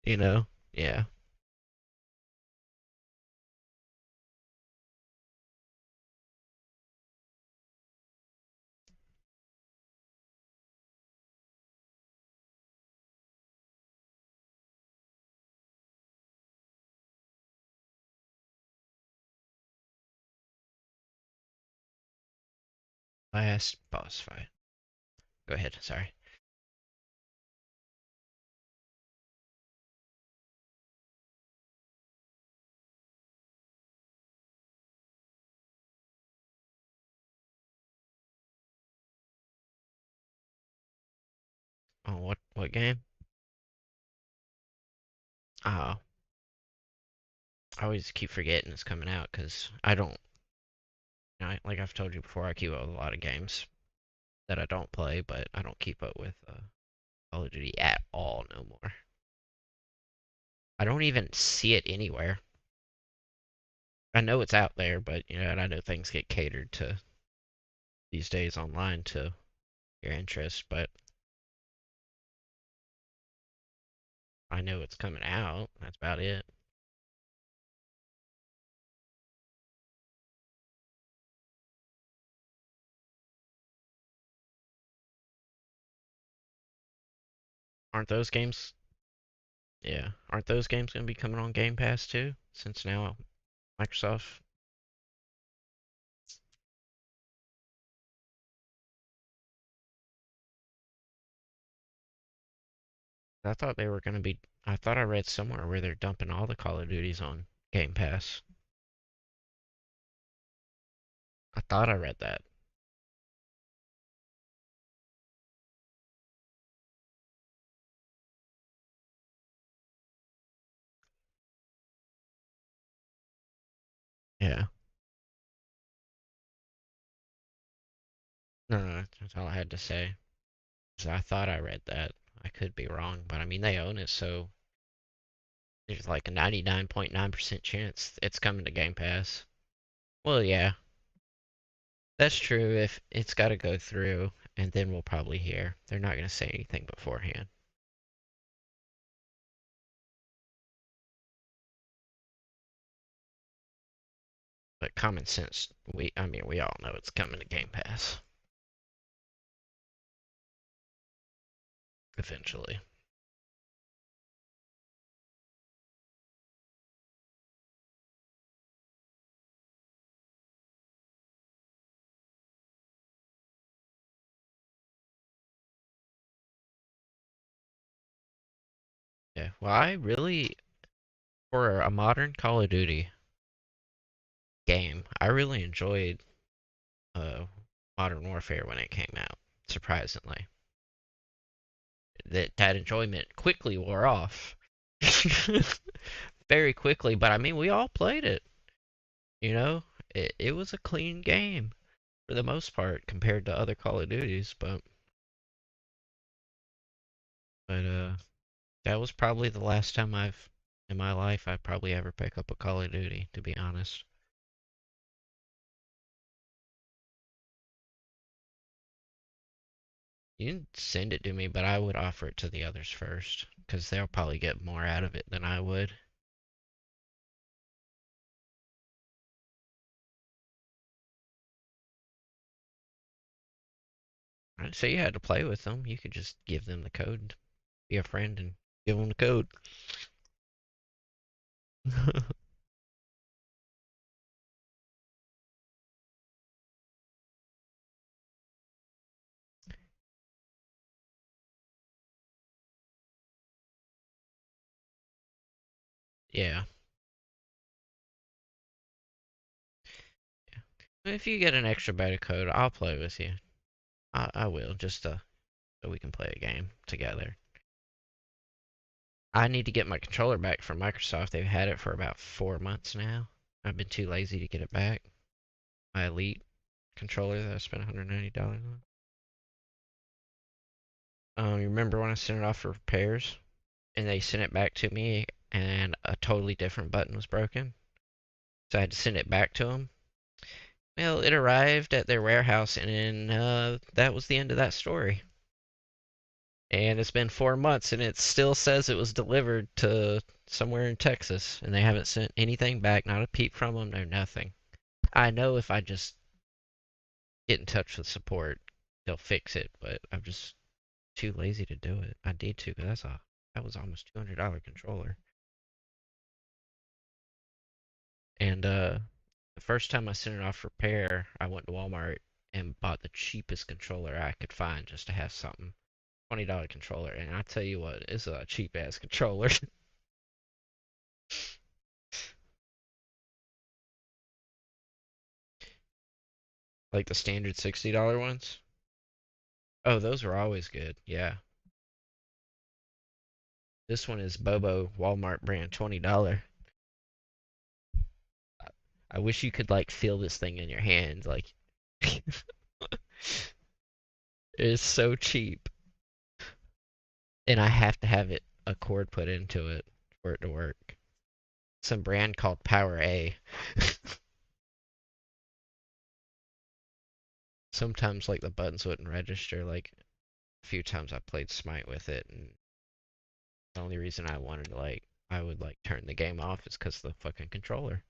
You know? Yeah. Last boss fight. Go ahead. Sorry. Oh, what game? Oh, I always keep forgetting it's coming out because I don't. Like I've told you before, I keep up with a lot of games that I don't play, but I don't keep up with Call of Duty at all no more. I don't even see it anywhere. I know it's out there, but and I know things get catered to these days online to your interest, but I know it's coming out. That's about it. Aren't those games? Yeah, aren't those games going to be coming on Game Pass too? Since now Microsoft, I thought they were going to be. I thought I read somewhere where they're dumping all the Call of Duties on Game Pass. I thought I read that. Yeah. No, no, that's all I had to say. 'Cause I thought I read that. I could be wrong, but I mean they own it, so there's like a 99.9% chance it's coming to Game Pass. Well, yeah, that's true. If it's got to go through, and then we'll probably hear. They're not going to say anything beforehand. But common sense, I mean, we all know it's coming to Game Pass eventually. Yeah. Well, I really, for a modern Call of Duty game, I really enjoyed uh, Modern Warfare when it came out. Surprisingly, that enjoyment quickly wore off. Very quickly, but I mean, we all played it. You know, it was a clean game for the most part compared to other Call of Duties, but that was probably the last time in my life I probably ever pick up a Call of Duty, to be honest. You can send it to me, but I would offer it to the others first, because they'll probably get more out of it than I would. I'd say you had to play with them. You could just give them the code, be a friend, and give them the code. Yeah. If you get an extra beta code, I'll play with you. I will, just so we can play a game together. I need to get my controller back from Microsoft. They've had it for about 4 months now. I've been too lazy to get it back. My Elite controller that I spent $190 on. You remember when I sent it off for repairs and they sent it back to me and a totally different button was broken? So I had to send it back to them. Well, it arrived at their warehouse, and that was the end of that story. And it's been 4 months, and it still says it was delivered to somewhere in Texas, and they haven't sent anything back, not a peep from them, no nothing. I know if I just get in touch with support, they'll fix it, but I'm just too lazy to do it. I need to, because that was almost $200 controller. And the first time I sent it off for repair, I went to Walmart and bought the cheapest controller I could find just to have something. $20 controller, and I tell you what, it's a cheap ass controller. Like the standard $60 ones. Oh, those were always good. Yeah. This one is Bobo Walmart brand $20. I wish you could like feel this thing in your hands. Like it's so cheap, and I have to have it a cord put into it for it to work. Some brand called PoE. Sometimes like the buttons wouldn't register. Like a few times I played Smite with it, and the only reason I wanted to like I would like turn the game off is because of the fucking controller.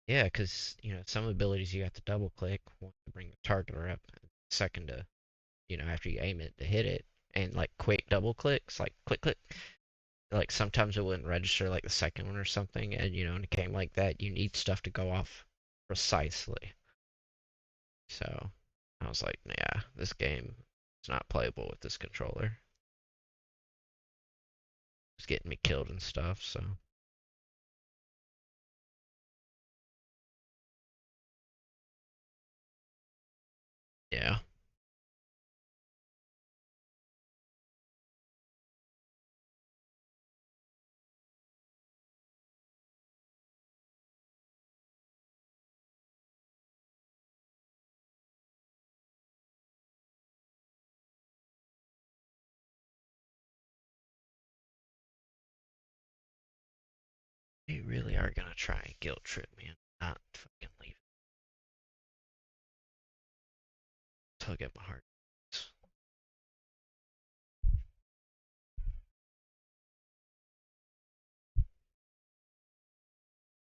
Yeah, because some abilities you have to double click, one to bring the target up, second to after you aim it to hit it, and like quick double clicks, like click click. Like sometimes it wouldn't register like the second one or something, and in a game like that you need stuff to go off precisely. So I was like, yeah, this game is not playable with this controller. It's getting me killed and stuff. So yeah, they really are gonna try and guilt trip me and not fucking leave tug at my heart.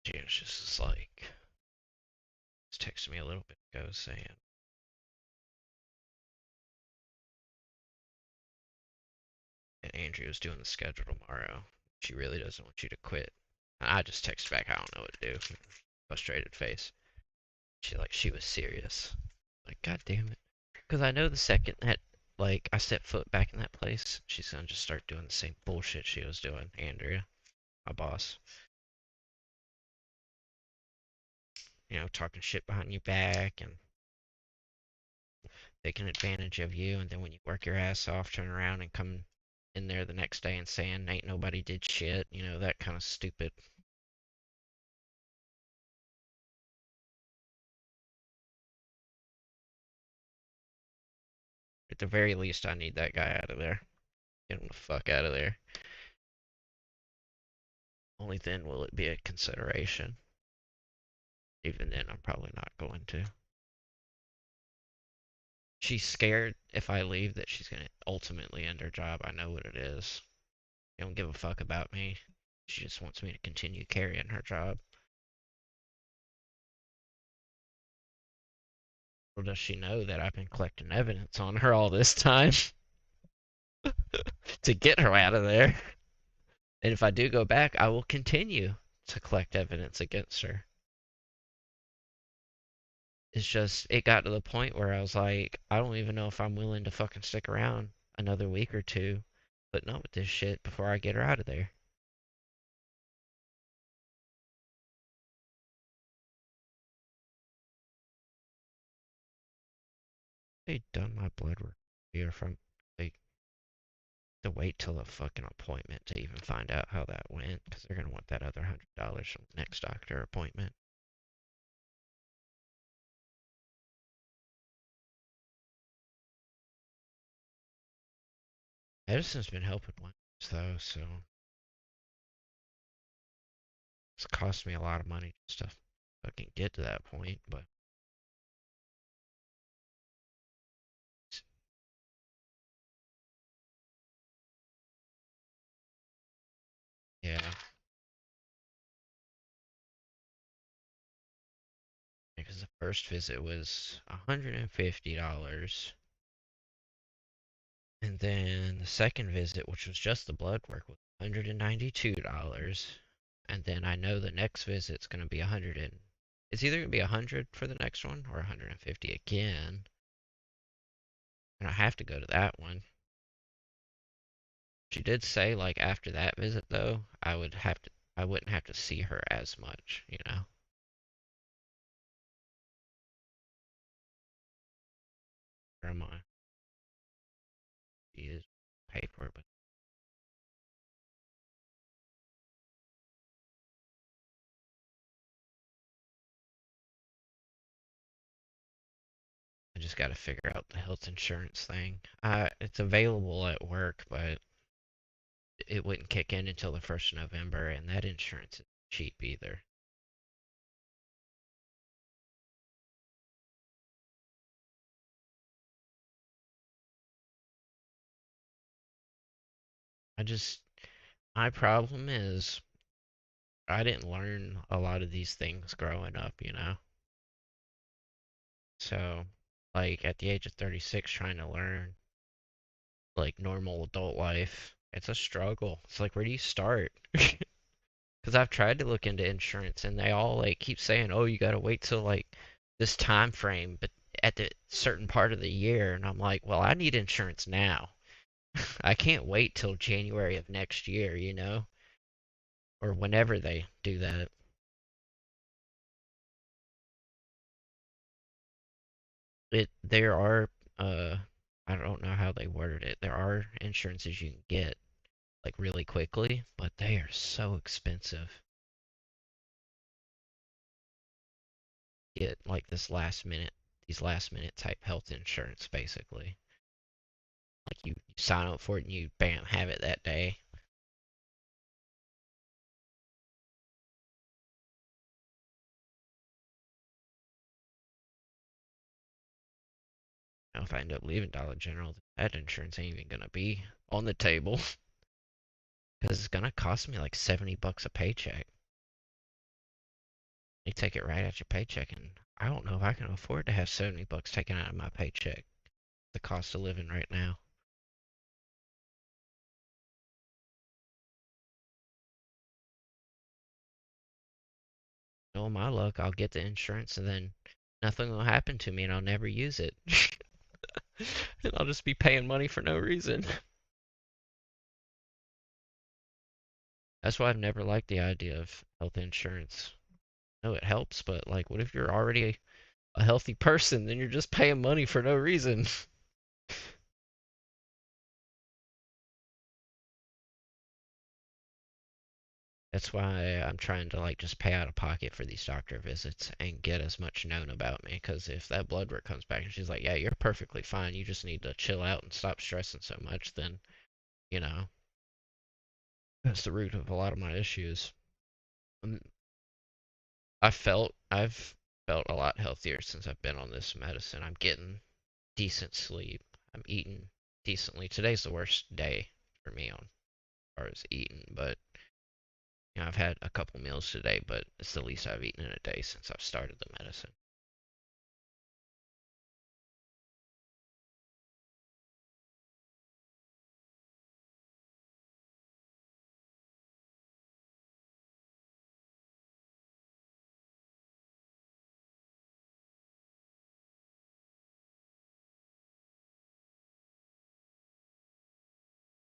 Janice just is like, just texted me a little bit ago saying that Andrea was doing the schedule tomorrow. She really doesn't want you to quit. And I just text back, I don't know what to do. Frustrated face. She was serious. Like, god damn it. Because I know the second that like I set foot back in that place, she's gonna just start doing the same bullshit she was doing, Andrea, my boss. Talking shit behind your back and taking advantage of you, and then when you work your ass off, turn around and come in there the next day and saying ain't nobody did shit, that kind of stupid. At the very least, I need that guy out of there. Get him the fuck out of there. Only then will it be a consideration. Even then, I'm probably not going to. She's scared if I leave that she's gonna ultimately end her job. I know what it is. She don't give a fuck about me. She just wants me to continue carrying her job. Or does she know that I've been collecting evidence on her all this time to get her out of there? And if I do go back, I will continue to collect evidence against her. It's just, it got to the point where I was like, I don't even know if I'm willing to fucking stick around another week or two putting up with this shit before I get her out of there. They done my blood work here from like to wait till a fucking appointment to even find out how that went because they're gonna want that other $100 from the next doctor appointment. Medicine's been helping once though, so It's cost me a lot of money just to fucking get to that point, but yeah. Because the first visit was $150. And then the second visit, which was just the blood work, was $192. And then I know the next visit's gonna be 100 and it's either gonna be 100 for the next one or 150 again. And I have to go to that one. She did say like after that visit though, I wouldn't have to see her as much, you know. Grandma, she is paid for it, but I just got to figure out the health insurance thing. It's available at work, but it wouldn't kick in until the 1st of November, and that insurance isn't cheap either. I just, my problem is I didn't learn a lot of these things growing up, you know? So, like, at the age of 36, trying to learn, like, normal adult life, it's a struggle. It's like, where do you start? Because I've tried to look into insurance, and they all, like, keep saying, oh, you gotta wait till, like, this time frame, but at the certain part of the year, and I'm like, well, I need insurance now. I can't wait till January of next year, you know, or whenever they do that. There are I don't know how they worded it. There are insurances you can get like really quickly, but they are so expensive. Get like these last minute type health insurance basically. Like you sign up for it and you bam have it that day. Now, if I end up leaving Dollar General, that insurance ain't even gonna be on the table because it's gonna cost me like $70 a paycheck. You take it right out your paycheck, and I don't know if I can afford to have $70 taken out of my paycheck. The cost of living right now. Knowing my luck, I'll get the insurance and then nothing will happen to me and I'll never use it. And I'll just be paying money for no reason. That's why I've never liked the idea of health insurance. No, it helps, but like, what if you're already a healthy person? Then you're just paying money for no reason. That's why I'm trying to like just pay out of pocket for these doctor visits and get as much known about me. Because if that blood work comes back and she's like, "Yeah, you're perfectly fine. You just need to chill out and stop stressing so much," then you know that's the root of a lot of my issues. Um, I've felt a lot healthier since I've been on this medicine. I'm getting decent sleep. I'm eating decently. Today's the worst day for me on as far as eating, but I've had a couple meals today, but it's the least I've eaten in a day since I've started the medicine.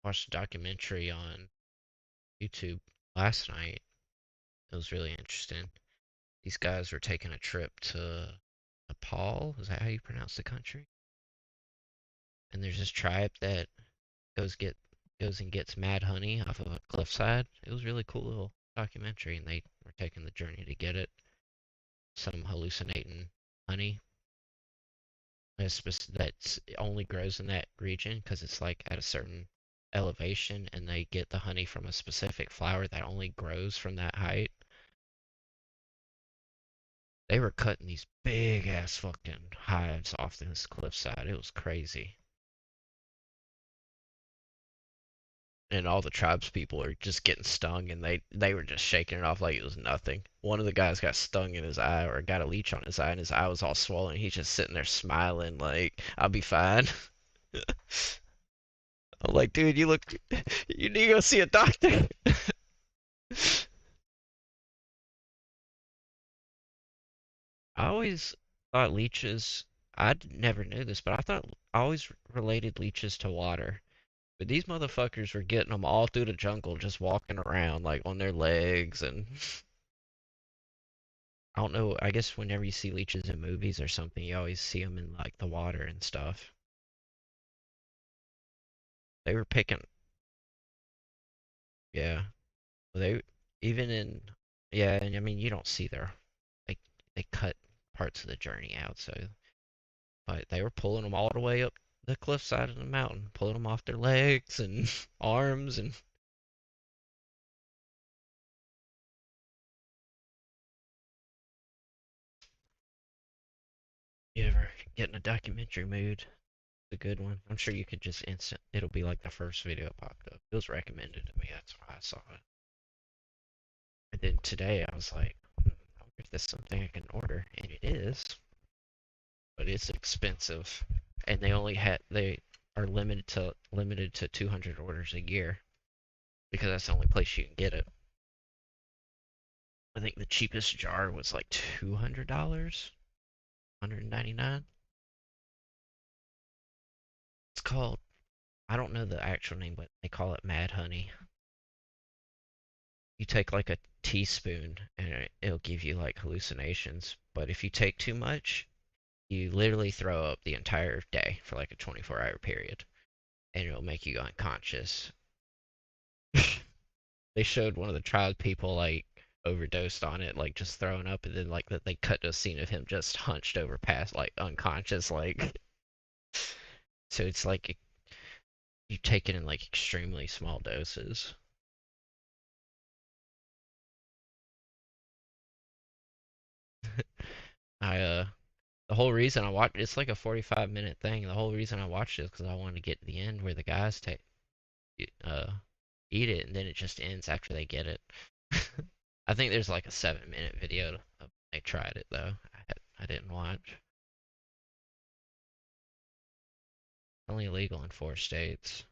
Watched a documentary on YouTube last night. It was really interesting. These guys were taking a trip to Nepal. Is that how you pronounce the country? And there's this tribe that goes get goes and gets mad honey off of a cliffside. It was a really cool little documentary, and they were taking the journey to get it. Some hallucinating honey that only grows in that region because it's like at a certain elevation, and they get the honey from a specific flower that only grows from that height. They were cutting these big ass fucking hives off this cliffside. It was crazy. And all the tribes people are just getting stung, and they were just shaking it off like it was nothing. One of the guys got stung in his eye, or got a leech on his eye, and his eye was all swollen. He's just sitting there smiling like, I'll be fine. I'm like, dude, you look, you need to go see a doctor. I always thought leeches, never knew this, but I always related leeches to water. But these motherfuckers were getting them all through the jungle, just walking around like on their legs, and I don't know. I guess whenever you see leeches in movies or something, you always see them in like the water and stuff. They were picking, yeah. They even in, yeah, and I mean you don't see their, they they cut parts of the journey out, so but they were pulling them all the way up the cliffside of the mountain, pulling them off their legs and arms, and you ever get in a documentary mood? A good one. I'm sure you could just instant. It'll be like the first video popped up. It was recommended to me. That's why I saw it. And then today I was like, I wonder if there's something I can order, and it is, but it's expensive, and they are limited to 200 orders a year because that's the only place you can get it. I think the cheapest jar was like $200, 199. It's called, I don't know the actual name, but they call it Mad Honey. You take like a teaspoon and it'll give you like hallucinations. But if you take too much, you literally throw up the entire day for like a 24-hour period and it'll make you unconscious. They showed one of the tribe people like overdosed on it, like just throwing up, and then like that they cut to a scene of him just hunched over past like unconscious, like so it's like you take it in like extremely small doses. I The whole reason I watched it's like a 45-minute thing. The whole reason I watched it is because I wanted to get to the end where the guys take uh eat it, and then it just ends after they get it. I think there's like a 7-minute video of they tried it though. I didn't watch. Only illegal in 4 states.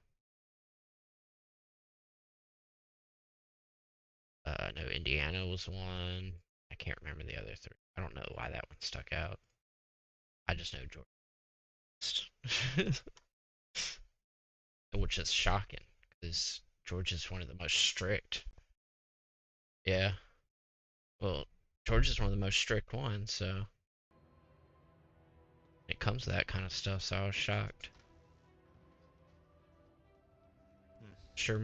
I know Indiana was one. I can't remember the other three. I don't know why that one stuck out. I just know Georgia, which is shocking because Georgia's one of the most strict. Yeah, well, Georgia's one of the most strict ones, so it comes to that kind of stuff. So I was shocked. Hmm. Sure,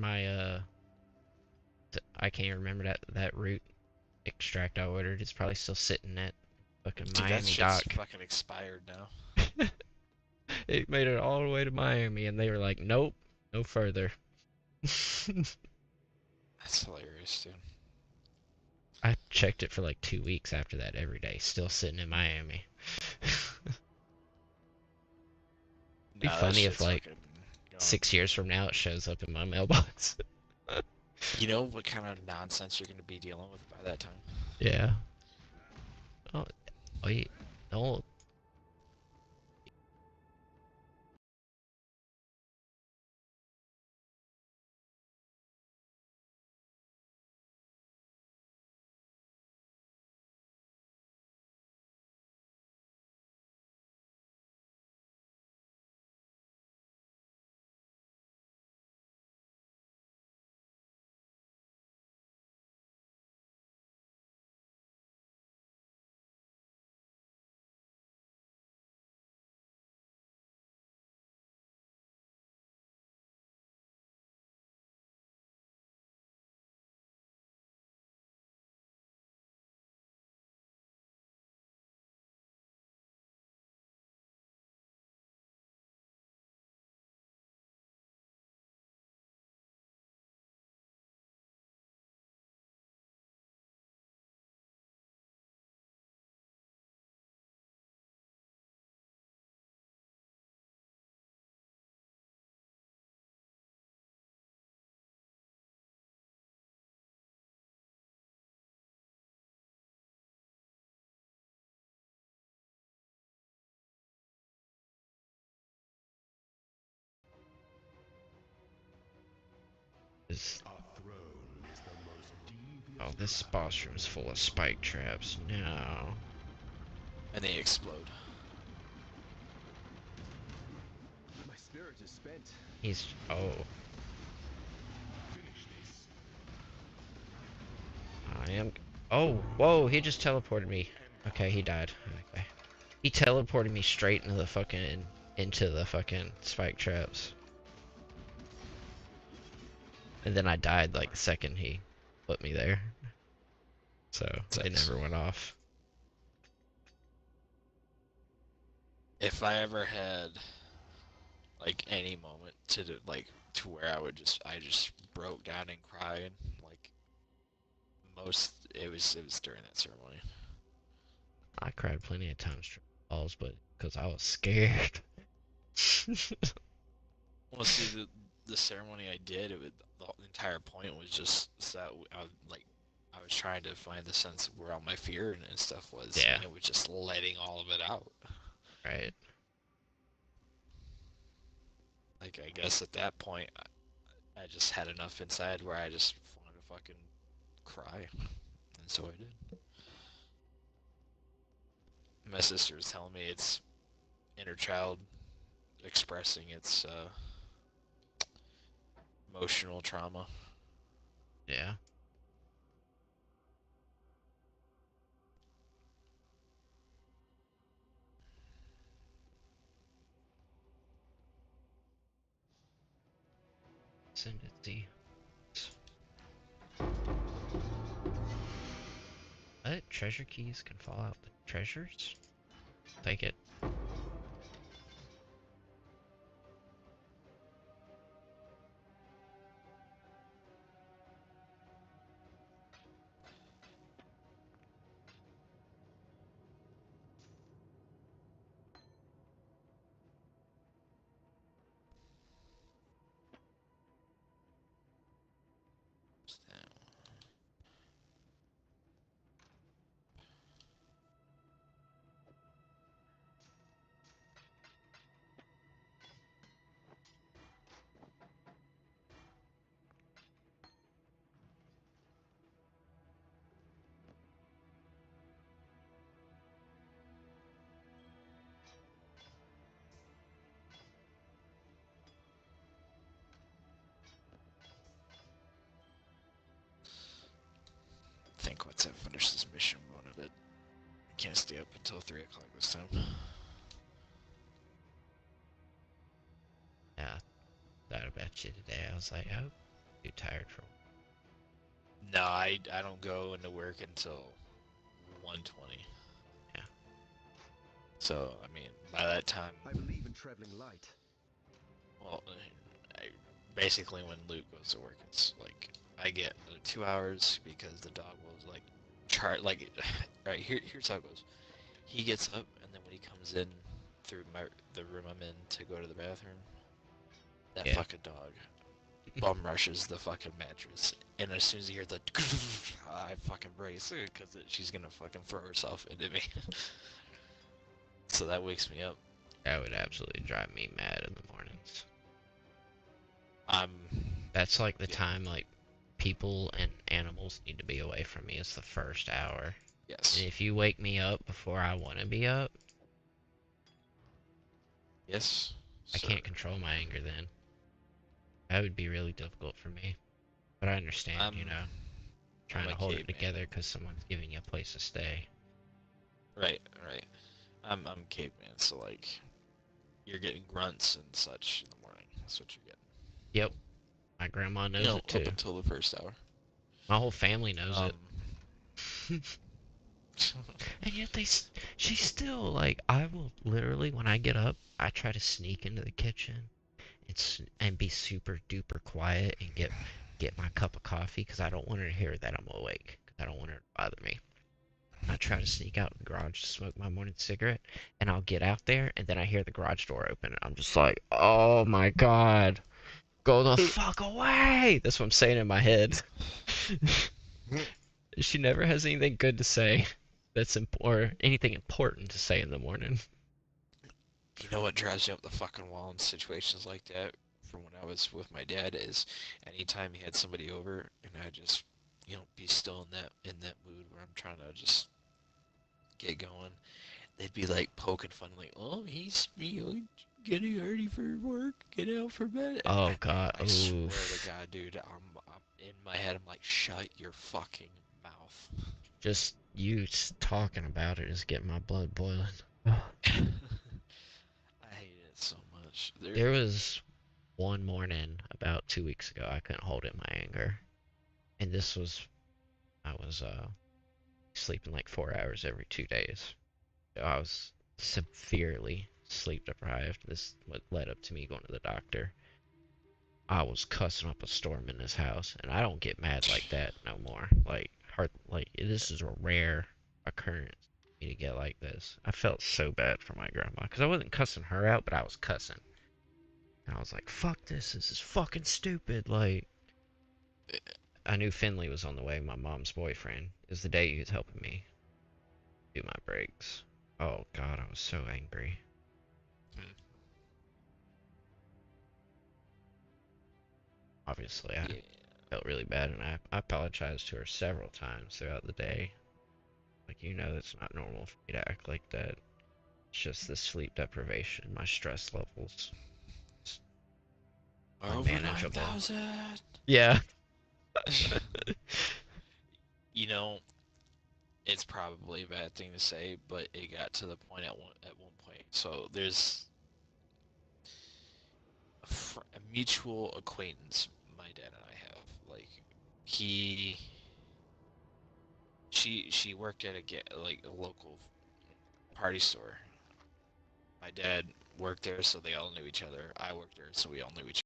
I can't even remember that root extract I ordered. It's probably still sitting at fucking Dude, that Miami shit's dock. fucking expired now. It made it all the way to Miami, and they were like, "Nope, no further." That's hilarious, dude. I checked it for like 2 weeks after that every day, still sitting in Miami. Be No, that funny if shit's like fucking gone. 6 years from now it shows up in my mailbox. You know what kind of nonsense you're gonna be dealing with by that time? Yeah. Oh, wait. No, is. Oh, this boss room is full of spike traps. No. And they explode. My spirit is spent. He's. Oh. I am. Oh, whoa, he just teleported me. Okay, he died. Okay. He teleported me straight into the fucking spike traps. And then I died like the second he put me there. So they Sucks. never went off. If I ever had like any moment to where I just broke down and cried, like it was during that ceremony. I cried plenty of times for balls, but because I was scared. Well, see, the ceremony I did, the entire point was just so that I was trying to find the sense of where all my fear and stuff was, Yeah, and it was just letting all of it out. right. Like I guess at that point, I just had enough inside where I just wanted to fucking cry, and so I did. My sister was telling me it's inner child expressing its emotional trauma. Yeah. Send it the. What? Treasure keys can fall out the treasures? Take it. I think once I finish this mission, I'm going to bed. I can't stay up until 3 o'clock this time. Yeah. Thought about you today. I was like, oh, too tired for. No, I don't go into work until 1:20. Yeah. So I mean, by that time, I believe in traveling light. well, basically when Luke goes to work, it's like I get 2 hours because the dog was like right here's how it goes. He gets up and then when he comes in through the room I'm in to go to the bathroom, that Yeah. fucking dog bum rushes the fucking mattress, and as soon as you hear the, I fucking brace because she's gonna fucking throw herself into me. So that wakes me up. That would absolutely drive me mad in the mornings. I'm That's like the yeah, time like people and animals need to be away from me. It's the first hour. And yes, if you wake me up before I want to be up, yes, I sir. can't control my anger then. That would be really difficult for me. But I understand, I'm trying I'm to a hold it caveman. together because someone's giving you a place to stay. Right, right. I'm caveman, so like you're getting grunts and such in the morning. That's what you're getting. Yep, my grandma You knows know, it up too. until the first hour. My whole family knows Um, it. And yet she still like I will literally when I get up, I try to sneak into the kitchen and be super duper quiet and get my cup of coffee because I don't want her to hear that I'm awake. 'Cause I don't want her to bother me. I try to sneak out in the garage to smoke my morning cigarette, and I'll get out there, and then I hear the garage door open, and I'm just like, oh my god, go the fuck away! That's what I'm saying in my head. She never has anything good to say or anything important to say in the morning. you know what drives you up the fucking wall in situations like that? from when I was with my dad is anytime he had somebody over and I just, be still in that mood where I'm trying to just get going, they'd be like poking fun, like, "Oh, he's getting ready for work, get out for bed." And Oh God, I swear to oof. God, dude, I'm in my head, I'm like, "Shut your fucking mouth." Just you talking about it is getting my blood boiling. Oh. I hate it so much. There was one morning about 2 weeks ago I couldn't hold in my anger, and this was I was sleeping like 4 hours every 2 days. So I was severely sleep deprived. This what led up to me going to the doctor. I was cussing up a storm in this house, and I don't get mad like that no more. Like this is a rare occurrence for me to get like this. I felt so bad for my grandma because I wasn't cussing her out, but I was cussing, and I was like, "Fuck this! This is fucking stupid!" Like I knew Finley was on the way. My mom's boyfriend is the day he was helping me do my breaks. Oh God, I was so angry. Hmm. Obviously, I Yeah. felt really bad, and I apologized to her several times throughout the day. Like, it's not normal for me to act like that. It's just the sleep deprivation, my stress levels. It's Over unmanageable. 9,000. Yeah. You know, it's probably a bad thing to say, but it got to the point at one point. So there's a mutual acquaintance my dad and I have. Like he she worked at a local party store. My dad worked there, so they all knew each other. I worked there, so we all knew each